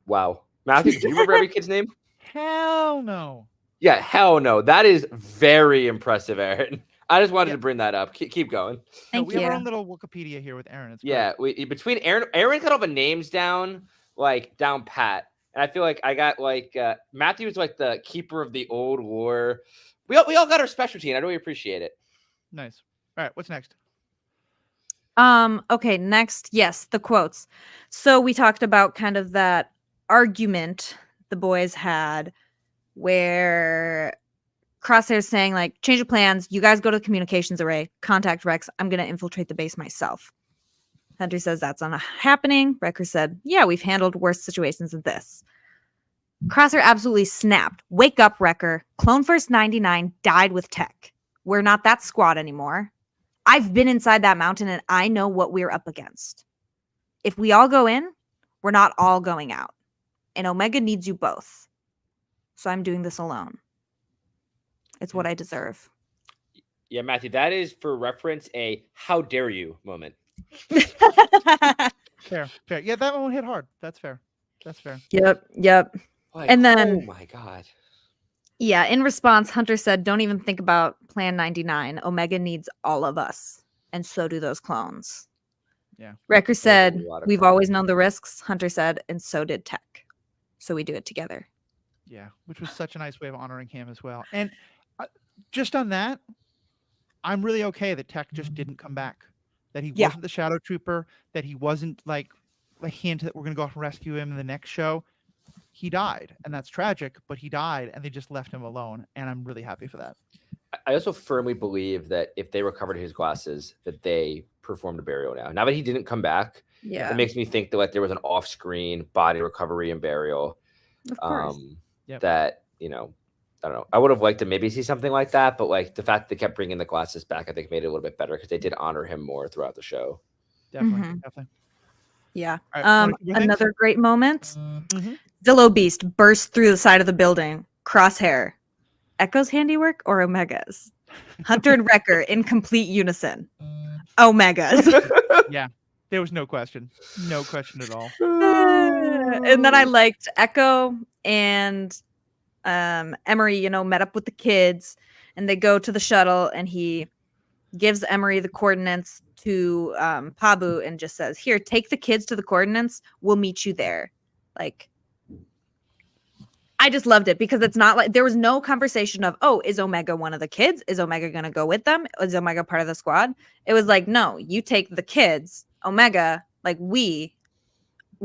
wow. Matthew, do you remember every kid's name? Hell no. Yeah, hell no. That is very impressive, Erin. I just wanted to bring that up. Keep going. We have our own little Wikipedia here with Erin. It's great. Between Erin got all the names down pat, and I feel like I got like Matthew's like the keeper of the old lore. We all got our specialty, and I really appreciate it. Nice. All right, what's next? Okay, next, yes, the quotes. So we talked about kind of that argument the boys had where Crosshair's saying like, change of plans, you guys go to the communications array, contact Rex, I'm gonna infiltrate the base myself. Hunter says that's not happening. Wrecker said, yeah, we've handled worse situations than this. Crosshair absolutely snapped. Wake up, Wrecker. Clone First 99 died with tech. We're not that squad anymore. I've been inside that mountain and I know what we're up against. If we all go in, we're not all going out. And Omega needs you both. So I'm doing this alone. It's what I deserve. Yeah, Matthew, that is for reference a how dare you moment. Fair. Yeah, that one hit hard. That's fair. That's fair. Yep. Like, And then oh my god. yeah, in response, Hunter said, "Don't even think about Plan 99. Omega needs all of us, and so do those clones." Yeah. Wrecker said, a lot of "We've always crying. known the risks." Hunter said, "And so did Tech. So we do it together." Yeah, which was such a nice way of honoring him as well. And just on that, I'm really okay that Tech just didn't come back. That he Yeah. wasn't the Shadow Trooper. That he wasn't like a hint that we're gonna go off and rescue him in the next show. He died, and that's tragic. But he died, and they just left him alone. And I'm really happy for that. I also firmly believe that if they recovered his glasses, that they performed a burial now. Now that he didn't come back, Yeah. it makes me think that like there was an off-screen body recovery and burial. Of course. Yep. That, I don't know. I would have liked to maybe see something like that, but like the fact they kept bringing the glasses back, I think made it a little bit better because they did honor him more throughout the show. Definitely. Mhm. Definitely. Yeah. All right, wanna keep going, thanks? Another great moment. Mhm. Zillow Beast bursts through the side of the building. Crosshair. Echo's handiwork or Omega's? Hunter and Wrecker in complete unison. Omega's. Yeah, there was no question. No question at all. And then I liked Echo and Emery, met up with the kids and they go to the shuttle and he gives Emery the coordinates to Pabu and just says, "Here, take the kids to the coordinates. We'll meet you there." Like, I just loved it because it's not like there was no conversation of, "Oh, is Omega one of the kids? Is Omega going to go with them? Is Omega part of the squad?" It was like, "No, you take the kids. Omega, like we'll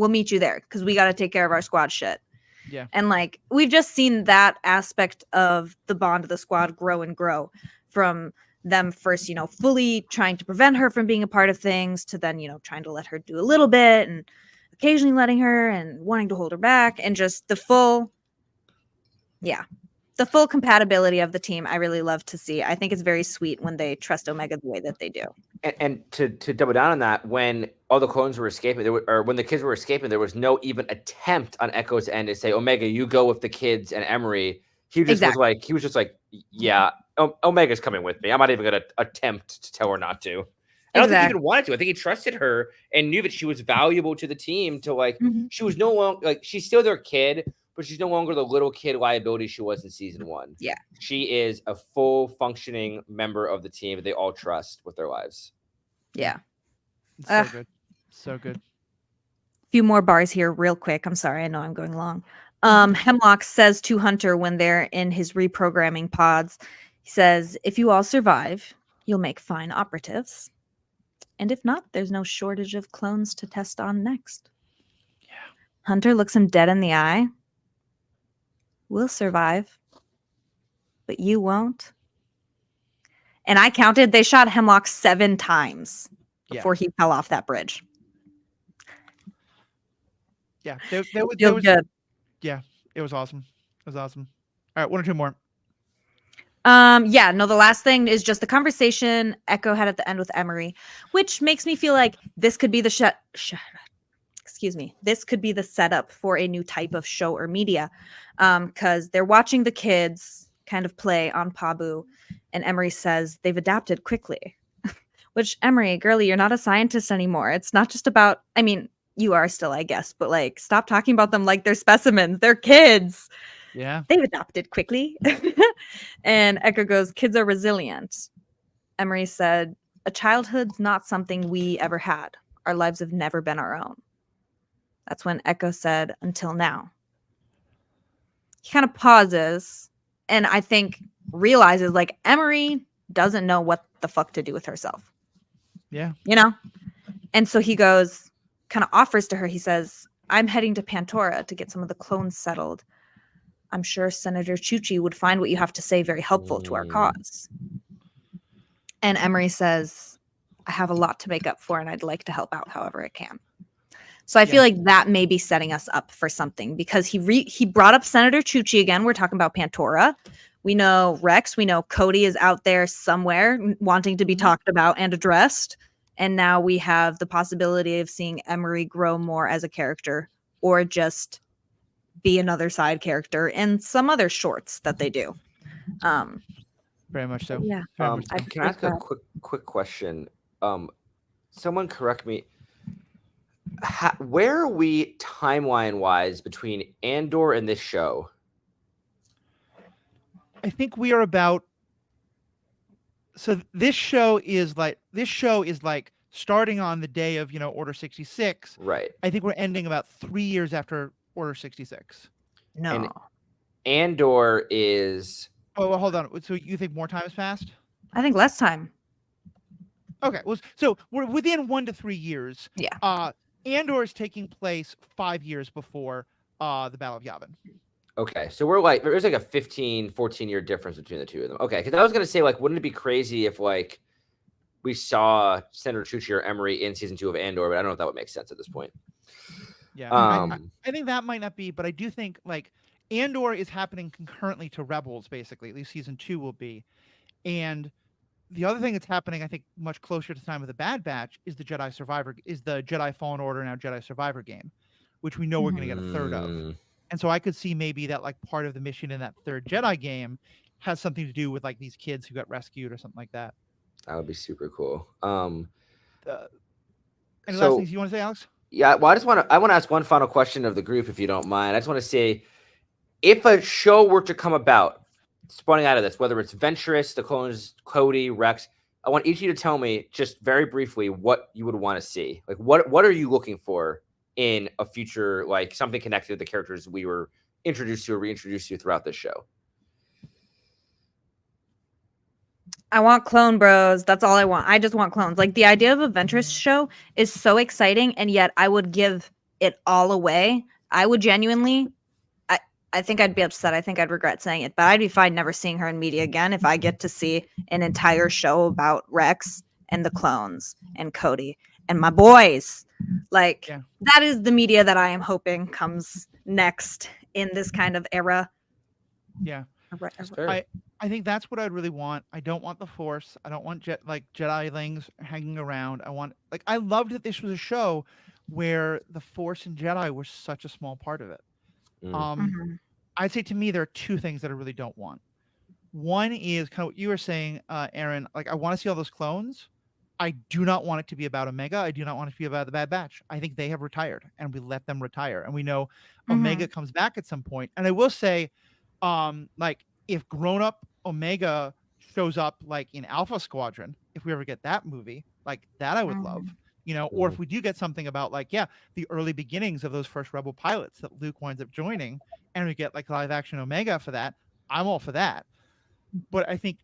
meet you there because we got to take care of our squad shit." Yeah. And like we've just seen that aspect of the bond of the squad grow and grow from them first, fully trying to prevent her from being a part of things to then, trying to let her do a little bit and occasionally letting her and wanting to hold her back and just the full compatibility of the team. I really love to see. I think it's very sweet when they trust Omega the way that they do. And to double down on that, when all the clones were escaping, or when the kids were escaping, there was no even attempt on Echo's end to say, "Omega, you go with the kids and Emery." He just was just like, "Yeah, Omega's coming with me. I'm not even going to attempt to tell her not to." I don't think he even wanted to. I think he trusted her and knew that she was valuable to the team. To like, she was no longer like she's still their kid, but she's no longer the little kid liability she was in season 1. Yeah, she is a full functioning member of the team that they all trust with their lives. Yeah. It's so good. So good. Few more bars here real quick. I'm sorry. I know I'm going long. Hemlock says to Hunter when they're in his reprogramming pods, he says, "If you all survive, you'll make fine operatives. And if not, there's no shortage of clones to test on next." Yeah. Hunter looks him dead in the eye. "We'll survive, but you won't." And I counted, they shot Hemlock 7 times before he fell off that bridge. Yeah, there was good. Yeah, it was awesome. It was awesome. All right, 1 or 2 more. The last thing is just the conversation Echo had at the end with Emery, which makes me feel like this could be the this could be the setup for a new type of show or media, because they're watching the kids kind of play on Pabu, and Emery says they've adapted quickly. Which, Emery, girly, you're not a scientist anymore. It's not just about, I mean, you are still, I guess, but like, stop talking about them like they're specimens. They're kids. Yeah. They've adopted quickly. And Echo goes, "Kids are resilient." Emery said, "A childhood's not something we ever had. Our lives have never been our own." That's when Echo said, "Until now." He kind of pauses and I think realizes like Emery doesn't know what the fuck to do with herself. Yeah. And so he goes, kind of offers to her, he says, "I'm heading to Pantora to get some of the clones settled. I'm sure Senator Chuchi would find what you have to say very helpful to our cause." And Emery says, "I have a lot to make up for and I'd like to help out however I can." So I feel like that may be setting us up for something because he brought up Senator Chuchi again. We're talking about Pantora. We know Rex. We know Cody is out there somewhere wanting to be talked about and addressed. And now we have the possibility of seeing Emery grow more as a character or just be another side character in some other shorts that they do. Very much so. Yeah. Can I ask a quick question? Someone correct me. where are we timeline wise between Andor and this show? I think we are about. So this show is like starting on the day of Order 66. Right. I think we're ending about 3 years after Order 66. No. And Andor is. Oh, well, hold on. So you think more time has passed? I think less time. Okay. Well, so we're within 1 to 3 years. Yeah. Andor is taking place 5 years before the Battle of Yavin. Okay, so we're like, there's like a 15, 14-year difference between the two of them. Okay, because I was going to say, like, wouldn't it be crazy if, like, we saw Senator Tucci or Emery in season 2 of Andor, but I don't know if that would make sense at this point. Yeah, I think that might not be, but I do think, like, Andor is happening concurrently to Rebels, basically. At least season 2 will be. And the other thing that's happening, I think, much closer to the time of the Bad Batch is the Jedi Fallen Order, now Jedi Survivor game, which we know we're going to get a third of. And so I could see maybe that, like, part of the mission in that third Jedi game has something to do with, like, these kids who got rescued or something like that. That would be super cool. Any last things you want to say, Alex? Yeah, well, I want to ask one final question of the group, if you don't mind. I just want to say, if a show were to come about, spawning out of this, whether it's Ventress, the clones, Cody, Rex, I want each of you to tell me just very briefly what you would want to see. Like, what are you looking for in a future, like something connected to the characters we were introduced to or reintroduced to throughout this show? I want clone bros. That's all I want. I just want clones. Like, the idea of a Ventress show is so exciting, and yet I would give it all away. I would genuinely, I think I'd be upset. I think I'd regret saying it, but I'd be fine never seeing her in media again if I get to see an entire show about Rex and the clones and Cody and my boys. Like, that is the media that I am hoping comes next in this kind of era. Yeah. I think that's what I'd really want. I don't want the Force. I don't want Jedi-lings hanging around. I loved that this was a show where the Force and Jedi were such a small part of it. I'd say, to me, there are two things that I really don't want. One is kind of what you were saying, Erin. Like, I want to see all those clones. I do not want it to be about Omega. I do not want it to be about the Bad Batch. I think they have retired, and we let them retire. And we know Omega comes back at some point. And I will say, like, if grown-up Omega shows up, like, in Alpha Squadron, if we ever get that movie, like, that I would love. Or if we do get something about, like, the early beginnings of those first Rebel pilots that Luke winds up joining, and we get, like, live action Omega for that, I'm all for that. But I think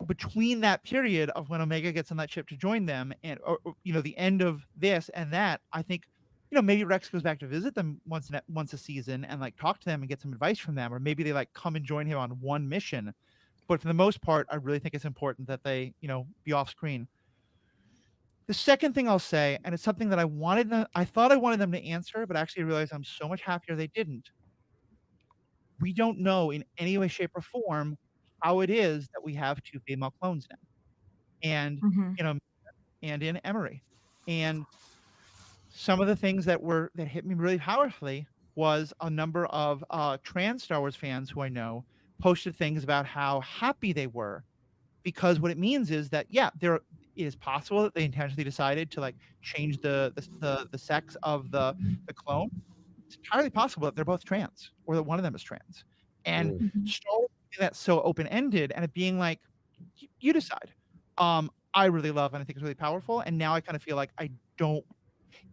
between that period of when Omega gets on that ship to join them and, the end of this and that, I think, maybe Rex goes back to visit them once a season and, like, talk to them and get some advice from them, or maybe they, like, come and join him on one mission. But for the most part, I really think it's important that they, be off screen. The second thing I'll say, and it's something that I thought I wanted them to answer, but actually realized I'm so much happier they didn't. We don't know in any way, shape, or form how it is that we have two female clones now. And, and in Emery. And some of the things that hit me really powerfully was a number of trans Star Wars fans who I know posted things about how happy they were, because what it means is that, it is possible that they intentionally decided to, like, change the sex of the clone. It's entirely possible that they're both trans, or that one of them is trans. And Star Wars being that so open-ended, and it being like, you decide. I really love, and I think it's really powerful. And now I kind of feel like I don't,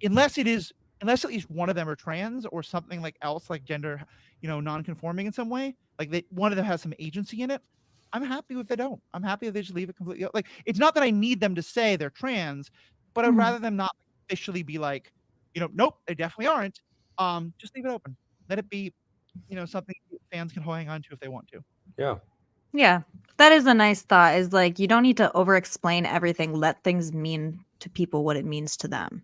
unless at least one of them are trans or something like else, like gender, non-conforming in some way, like one of them has some agency in it. I'm happy if they don't. I'm happy if they just leave it completely. Like, it's not that I need them to say they're trans, but I'd rather them not officially be like, nope, they definitely aren't. Just leave it open. Let it be, something fans can hang on to if they want to. Yeah. Yeah. That is a nice thought, is like, you don't need to over-explain everything. Let things mean to people what it means to them.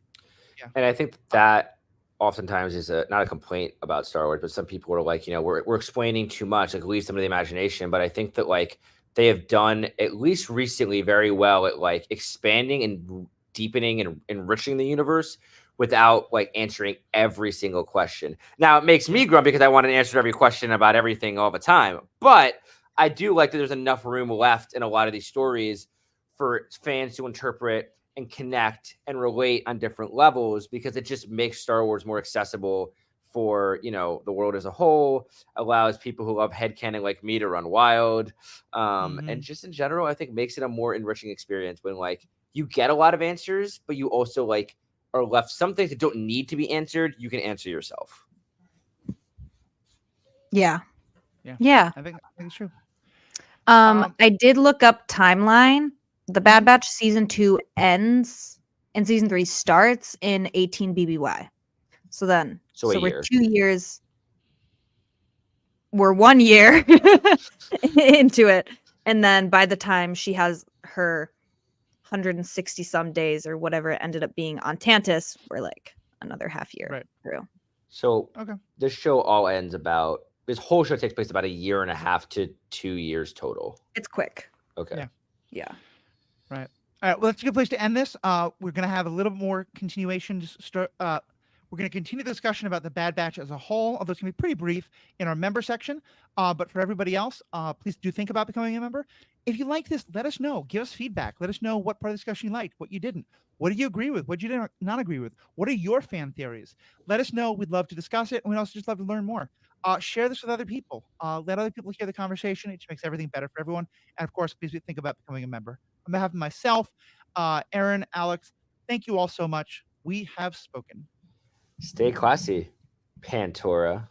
Yeah. And I think that oftentimes is not a complaint about Star Wars, but some people are like, we're explaining too much, like, leave some of the imagination. But I think that, like, they have done, at least recently, very well at, like, expanding and deepening and enriching the universe without, like, answering every single question. Now, it makes me grumpy because I want to answer every question about everything all the time. But I do like that there's enough room left in a lot of these stories for fans to interpret and connect and relate on different levels, because it just makes Star Wars more accessible for, you know, the world as a whole, allows people who love headcanon like me to run wild. And just in general, I think makes it a more enriching experience when like you get a lot of answers, but you also like are left some things that don't need to be answered, you can answer yourself. Yeah. I think it's true. I did look up timeline. The Bad Batch season 2 ends and season 3 starts in 18 BBY. So we're 2 years. We're 1 year into it. And then by the time she has her 160 some days or whatever it ended up being on Tantus, we're like another half year through. So this show all ends about, this whole show takes place about 1.5 years to 2 years total. It's quick. Okay. Yeah. Right. All right. Well, that's a good place to end this. We're going to have a little more continuation. We're going to continue the discussion about the Bad Batch as a whole, although it's going to be pretty brief in our member section. But for everybody else, please do think about becoming a member. If you like this, let us know. Give us feedback. Let us know what part of the discussion you liked, what you didn't. What do you agree with? What did you not agree with? What are your fan theories? Let us know. We'd love to discuss it. And we'd also just love to learn more. Share this with other people. Let other people hear the conversation. It just makes everything better for everyone. And of course, please think about becoming a member. On behalf of myself, Erin, Alex, thank you all so much. We have spoken. Stay classy, Pantora.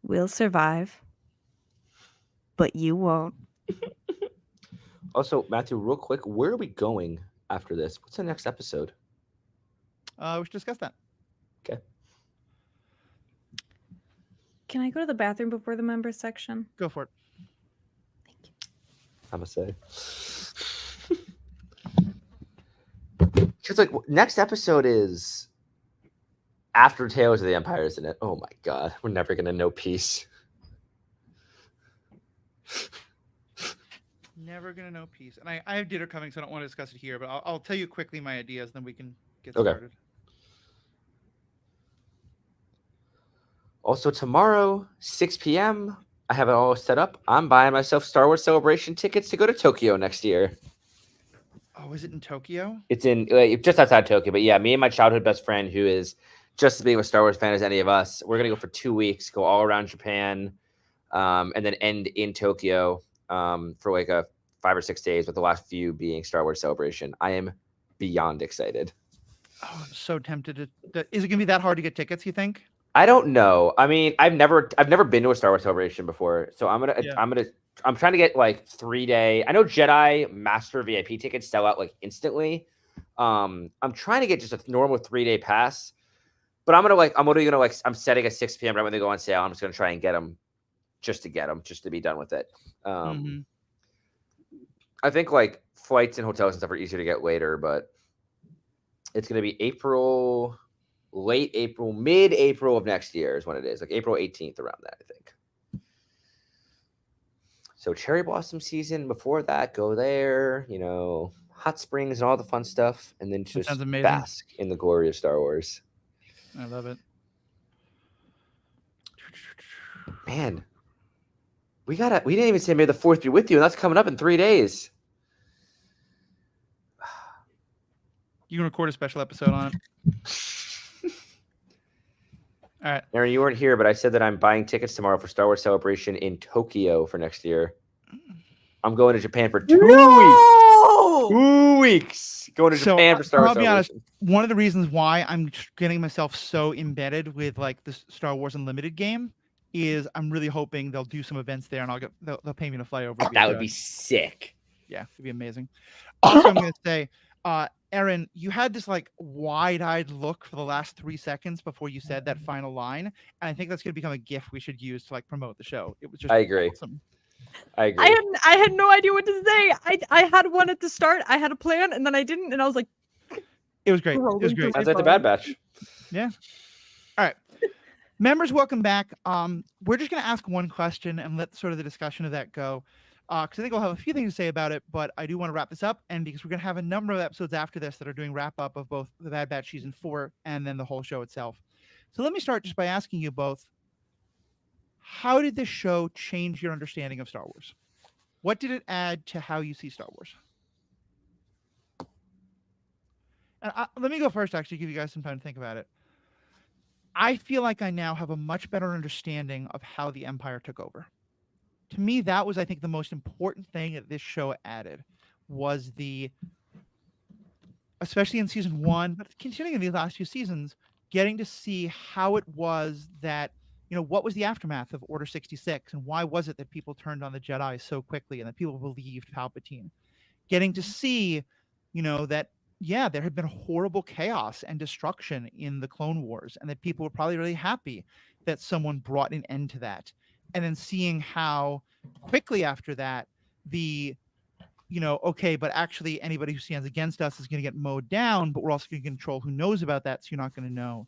We'll survive, but you won't. Also, Matthew, real quick, where are we going after this? What's the next episode? We should discuss that. Okay. Can I go to the bathroom before the members section? Go for it. Thank you. I'm gonna say. It's like next episode is after Tales of the Empire, isn't it? Oh my god, we're never gonna know peace. Never gonna know peace. And I have dinner coming, so I don't want to discuss it here. But I'll tell you quickly my ideas, then we can get started. Also tomorrow, 6 p.m. I have it all set up. I'm buying myself Star Wars Celebration tickets to go to Tokyo next year. Oh, is it in Tokyo? It's in just outside Tokyo, but yeah, me and my childhood best friend, who is just as big of a Star Wars fan as any of us, we're gonna go for 2 weeks, go all around Japan, and then end in Tokyo for like a 5 or 6 days, with the last few being Star Wars Celebration. I am beyond excited. Oh, I'm so tempted to. Is it gonna be that hard to get tickets, you think? I don't know. I mean, I've never been to a Star Wars Celebration before, so I'm trying to get like 3-day. I know Jedi Master VIP tickets sell out like instantly. I'm trying to get just a normal 3-day pass, but I'm setting a 6 p.m. right when they go on sale. I'm just gonna try and get them, just to be done with it. I think like flights and hotels and stuff are easier to get later, but it's gonna be late April, mid-April of next year is when it is, like April 18th, around that, I think. So cherry blossom season, before that, go there, hot springs and all the fun stuff, and then just bask in the glory of Star Wars. I love it. Man, we didn't even say May the 4th be with you, and that's coming up in 3 days. You can record a special episode on it. All right. Erin, you weren't here, but I said that I'm buying tickets tomorrow for Star Wars Celebration in Tokyo for next year. I'm going to Japan for 2 weeks. 2 weeks. Going to Japan for Star Wars Celebration. I'll be honest, one of the reasons why I'm getting myself so embedded with like the Star Wars Unlimited game is I'm really hoping they'll do some events there, and they'll pay me to fly over. That would be sick. Yeah, it'd be amazing. Also, I'm going to say, Erin, you had this like wide-eyed look for the last 3 seconds before you said that final line, and I think that's going to become a GIF we should use to like promote the show. It was just awesome. I agree. I had no idea what to say. I had one at the start. I had a plan, and then I didn't, and I was like, it was great. It was great. Sounds like the Bad Batch. Yeah. All right. Members, welcome back. We're just going to ask one question and let sort of the discussion of that go. Because I think we'll have a few things to say about it, but I do want to wrap this up. And because we're going to have a number of episodes after this that are doing wrap up of both the Bad Batch season 4 and then the whole show itself. So let me start just by asking you both, how did this show change your understanding of Star Wars? What did it add to how you see Star Wars? And let me go first, actually, give you guys some time to think about it. I feel like I now have a much better understanding of how the Empire took over. To me, that was, I think, the most important thing that this show added was especially in season 1, but continuing in the last few seasons, getting to see how it was that, what was the aftermath of Order 66 and why was it that people turned on the Jedi so quickly and that people believed Palpatine. Getting to see, that, yeah, there had been horrible chaos and destruction in the Clone Wars and that people were probably really happy that someone brought an end to that. And then seeing how quickly after that, okay, but actually anybody who stands against us is going to get mowed down, but we're also going to control who knows about that, so you're not going to know.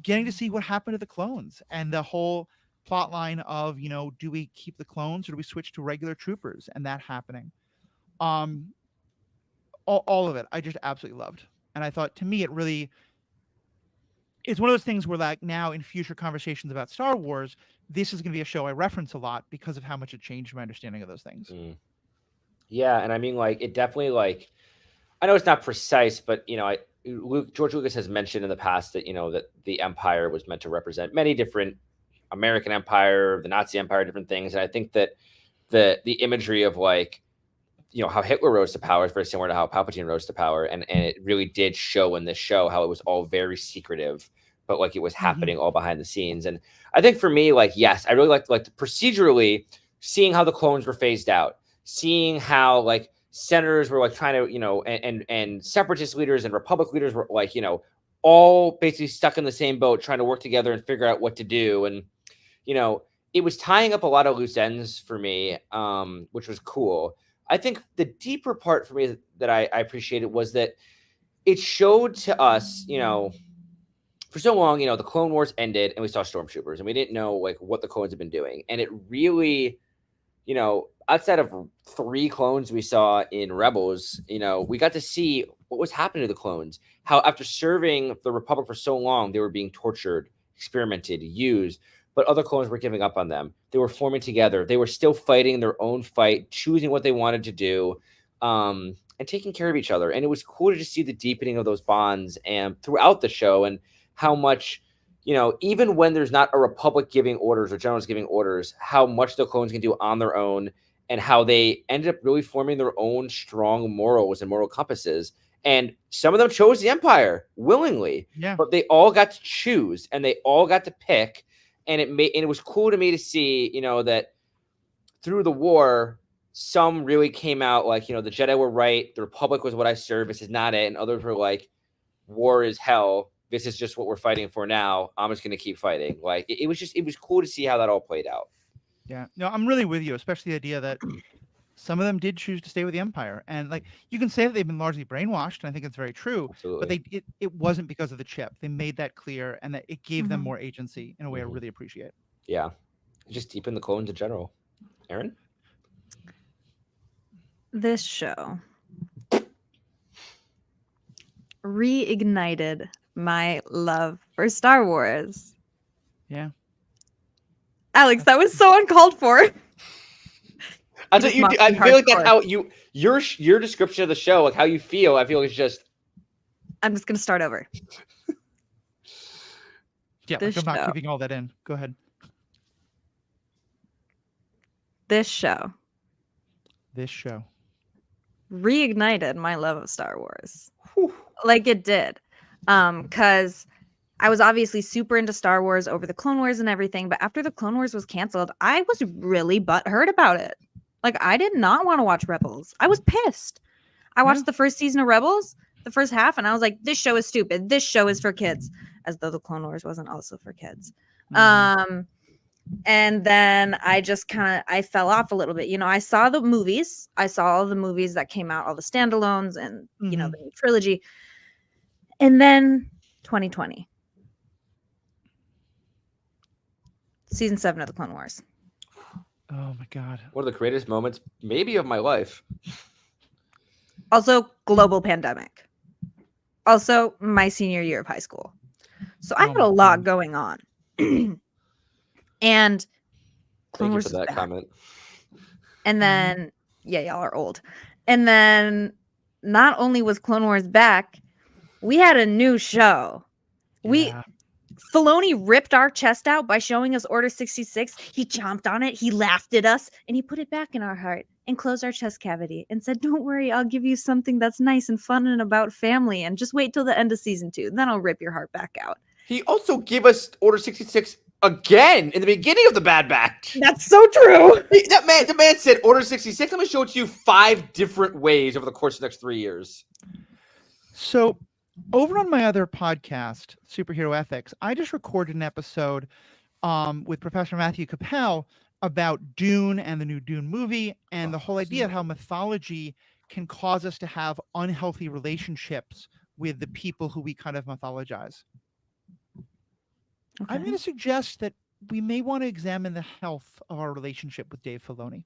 Getting to see what happened to the clones and the whole plot line of, do we keep the clones or do we switch to regular troopers, and that happening. All of it, I just absolutely loved. And I thought, to me, it's one of those things where, like, now in future conversations about Star Wars, this is going to be a show I reference a lot because of how much it changed my understanding of those things. Yeah, and I mean, like, it definitely, like, I know it's not precise, but George Lucas has mentioned in the past that that the Empire was meant to represent many different American Empire, the Nazi Empire, different things, and I think that the imagery of, like, how Hitler rose to power is very similar to how Palpatine rose to power, and it really did show in this show how it was all very secretive, but like it was happening all behind the scenes. And I think for me, like, yes, I really liked procedurally seeing how the clones were phased out, seeing how, like, senators were, like, trying to, and separatist leaders and Republic leaders were, like, all basically stuck in the same boat, trying to work together and figure out what to do. And, it was tying up a lot of loose ends for me, which was cool. I think the deeper part for me that I appreciated was that it showed to us, for so long, the Clone Wars ended and we saw stormtroopers and we didn't know, like, what the clones had been doing. And it really, outside of 3 clones we saw in Rebels, we got to see what was happening to the clones, how after serving the Republic for so long, they were being tortured, experimented, used, but other clones were giving up on them. They were forming together. They were still fighting their own fight, choosing what they wanted to do, and taking care of each other. And it was cool to just see the deepening of those bonds and throughout the show, and how much, even when there's not a Republic giving orders or generals giving orders, how much the clones can do on their own, and how they ended up really forming their own strong morals and moral compasses. And some of them chose the Empire willingly, but they all got to choose and they all got to pick. And it was cool to me to see, that through the war, some really came out like, the Jedi were right. The Republic was what I serve. This is not it. And others were like, war is hell. This is just what we're fighting for now. I'm just going to keep fighting. Like, it was cool to see how that all played out. Yeah, no, I'm really with you, especially the idea that some of them did choose to stay with the Empire. And, like, you can say that they've been largely brainwashed, and I think it's very true. Absolutely. But it wasn't because of the chip. They made that clear, and that it gave them more agency in a way I really appreciate. Yeah. Just deepen the clones in general. Erin? This show reignited my love for Star Wars. Yeah. Alex, that was so uncalled for. I feel like that's how your description of the show, like how you feel, I feel it's just. I'm just gonna start over. Yeah, like I'm not keeping all that in. Go ahead. This show reignited my love of Star Wars. Whew. Like it did. Because I was obviously super into Star Wars over the Clone Wars and everything, but after the Clone Wars was canceled, I was really butthurt about it. Like, I did not want to watch Rebels. I was pissed. I watched the first season of Rebels, the first half, and I was like, this show is stupid. This show is for kids. As though the Clone Wars wasn't also for kids. And then I just I fell off a little bit. I saw the movies. I saw all the movies that came out, all the standalones and, the new trilogy. And then 2020. Season 7 of the Clone Wars. Oh my God. One of the greatest moments maybe of my life. Also, global pandemic. Also, my senior year of high school. So I had a lot going on. And Clone Wars is back. Comment. And then, yeah, y'all are old. And then not only was Clone Wars back, we had a new show. Yeah. Filoni ripped our chest out by showing us Order 66. He chomped on it, he laughed at us, and he put it back in our heart and closed our chest cavity and said, don't worry, I'll give you something that's nice and fun and about family, and just wait till the end of season 2. Then I'll rip your heart back out. He also gave us Order 66 again in the beginning of the Bad Batch. That's so true. The man said Order 66. Let me show it to you 5 different ways over the course of the next 3 years. So over on my other podcast, Superhero Ethics, I just recorded an episode with Professor Matthew Capel about Dune and the new Dune movie, and the whole idea of how mythology can cause us to have unhealthy relationships with the people who we kind of mythologize. Okay. I'm going to suggest that we may want to examine the health of our relationship with Dave Filoni.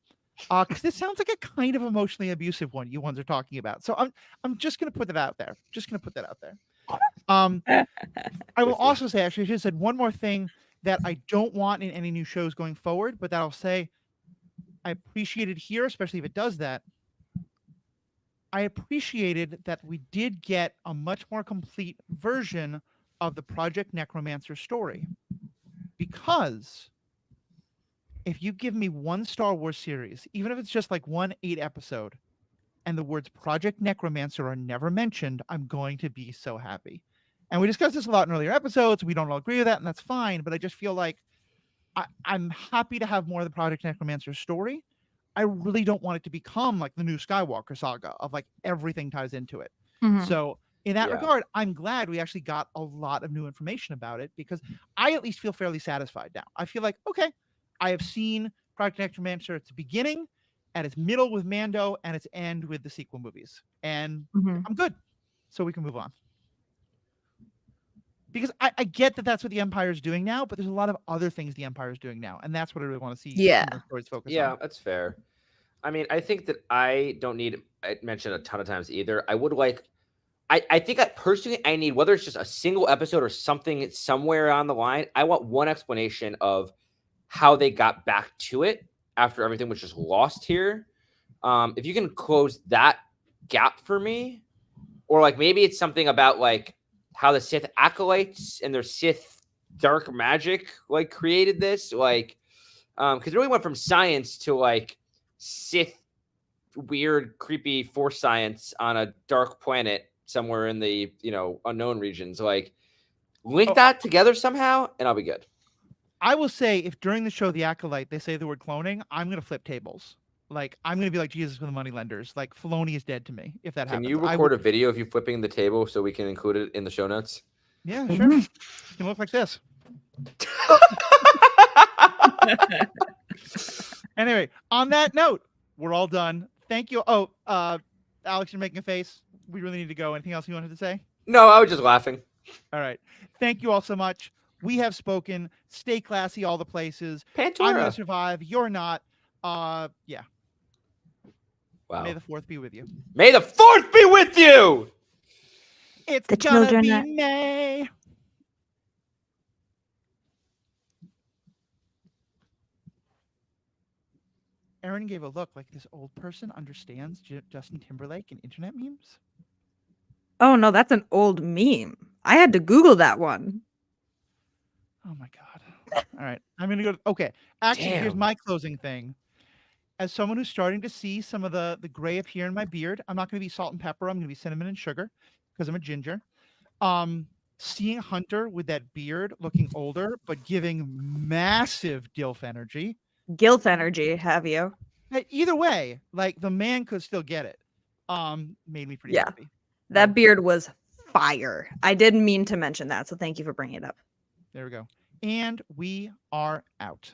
Because this sounds like a kind of emotionally abusive one you ones are talking about. So I'm just going to put that out there. I will also say, actually, I just said one more thing that I don't want in any new shows going forward, but that I'll say I appreciate it here, especially if it does that. I appreciated that we did get a much more complete version of the Project Necromancer story. Because if you give me one Star Wars series, even if it's just like 1 8-episode, and the words Project Necromancer are never mentioned, I'm going to be so happy. And we discussed this a lot in earlier episodes. We don't all agree with that, and that's fine. But I just feel like I'm happy to have more of the Project Necromancer story. I really don't want it to become like the new Skywalker saga of like everything ties into it. Mhm. So in that Yeah. regard, I'm glad we actually got a lot of new information about it, because I at least feel fairly satisfied now. I feel like, okay, I have seen Project Necromancer at its beginning, at its middle with Mando, and its end with the sequel movies. And Mhm. I'm good. So we can move on. Because I get that that's what the Empire is doing now, but there's a lot of other things the Empire is doing now. And that's what I really want to see Yeah. some of the stories focus Yeah, on. that's fair. I mean, I think that I don't need it mentioned a ton of times either. I would like, I think I personally, I need, whether it's just a single episode or something somewhere on the line, I want one explanation of how they got back to it after everything was just lost here. If you can close that gap for me, or like maybe it's something about like how the Sith acolytes and their Sith dark magic like created this, like because it really went from science to like Sith weird creepy force science on a dark planet somewhere in the unknown regions. Like link that together somehow and I'll be good. I will say, if during the show The Acolyte they say the word cloning, I'm going to flip tables. Like, I'm going to be like Jesus with the moneylenders. Like, Filoni is dead to me if that Can happens. you record a video of you flipping the table so we can include it in the show notes? Yeah, sure. It's going to look like this. Anyway, on that note, we're all done. Thank you. Oh, Alex, you're making a face. We really need to go. Anything else you wanted to say? No, I was just laughing. All right. Thank you all so much. We have spoken. Stay classy all the places. Pantora. I'm going to survive. You're not. Yeah. Wow. May the 4th be with you. May the 4th be with you. It's The gonna children be are- May. Erin gave a look like this old person understands Justin Timberlake and internet memes. Oh no, that's an old meme. I had to Google that one. Oh my god. All right. I'm gonna go. Okay. Actually, here's Damn. my closing thing. As someone who's starting to see some of the gray appear in my beard, I'm not gonna be salt and pepper. I'm gonna be cinnamon and sugar because I'm a ginger. Seeing Hunter with that beard looking older, but giving massive DILF energy. Gilf energy, have you? Either way, like the man could still get it. Made me pretty Yeah. happy. That beard was fire. I didn't mean to mention that, so thank you for bringing it up. There we go. And we are out.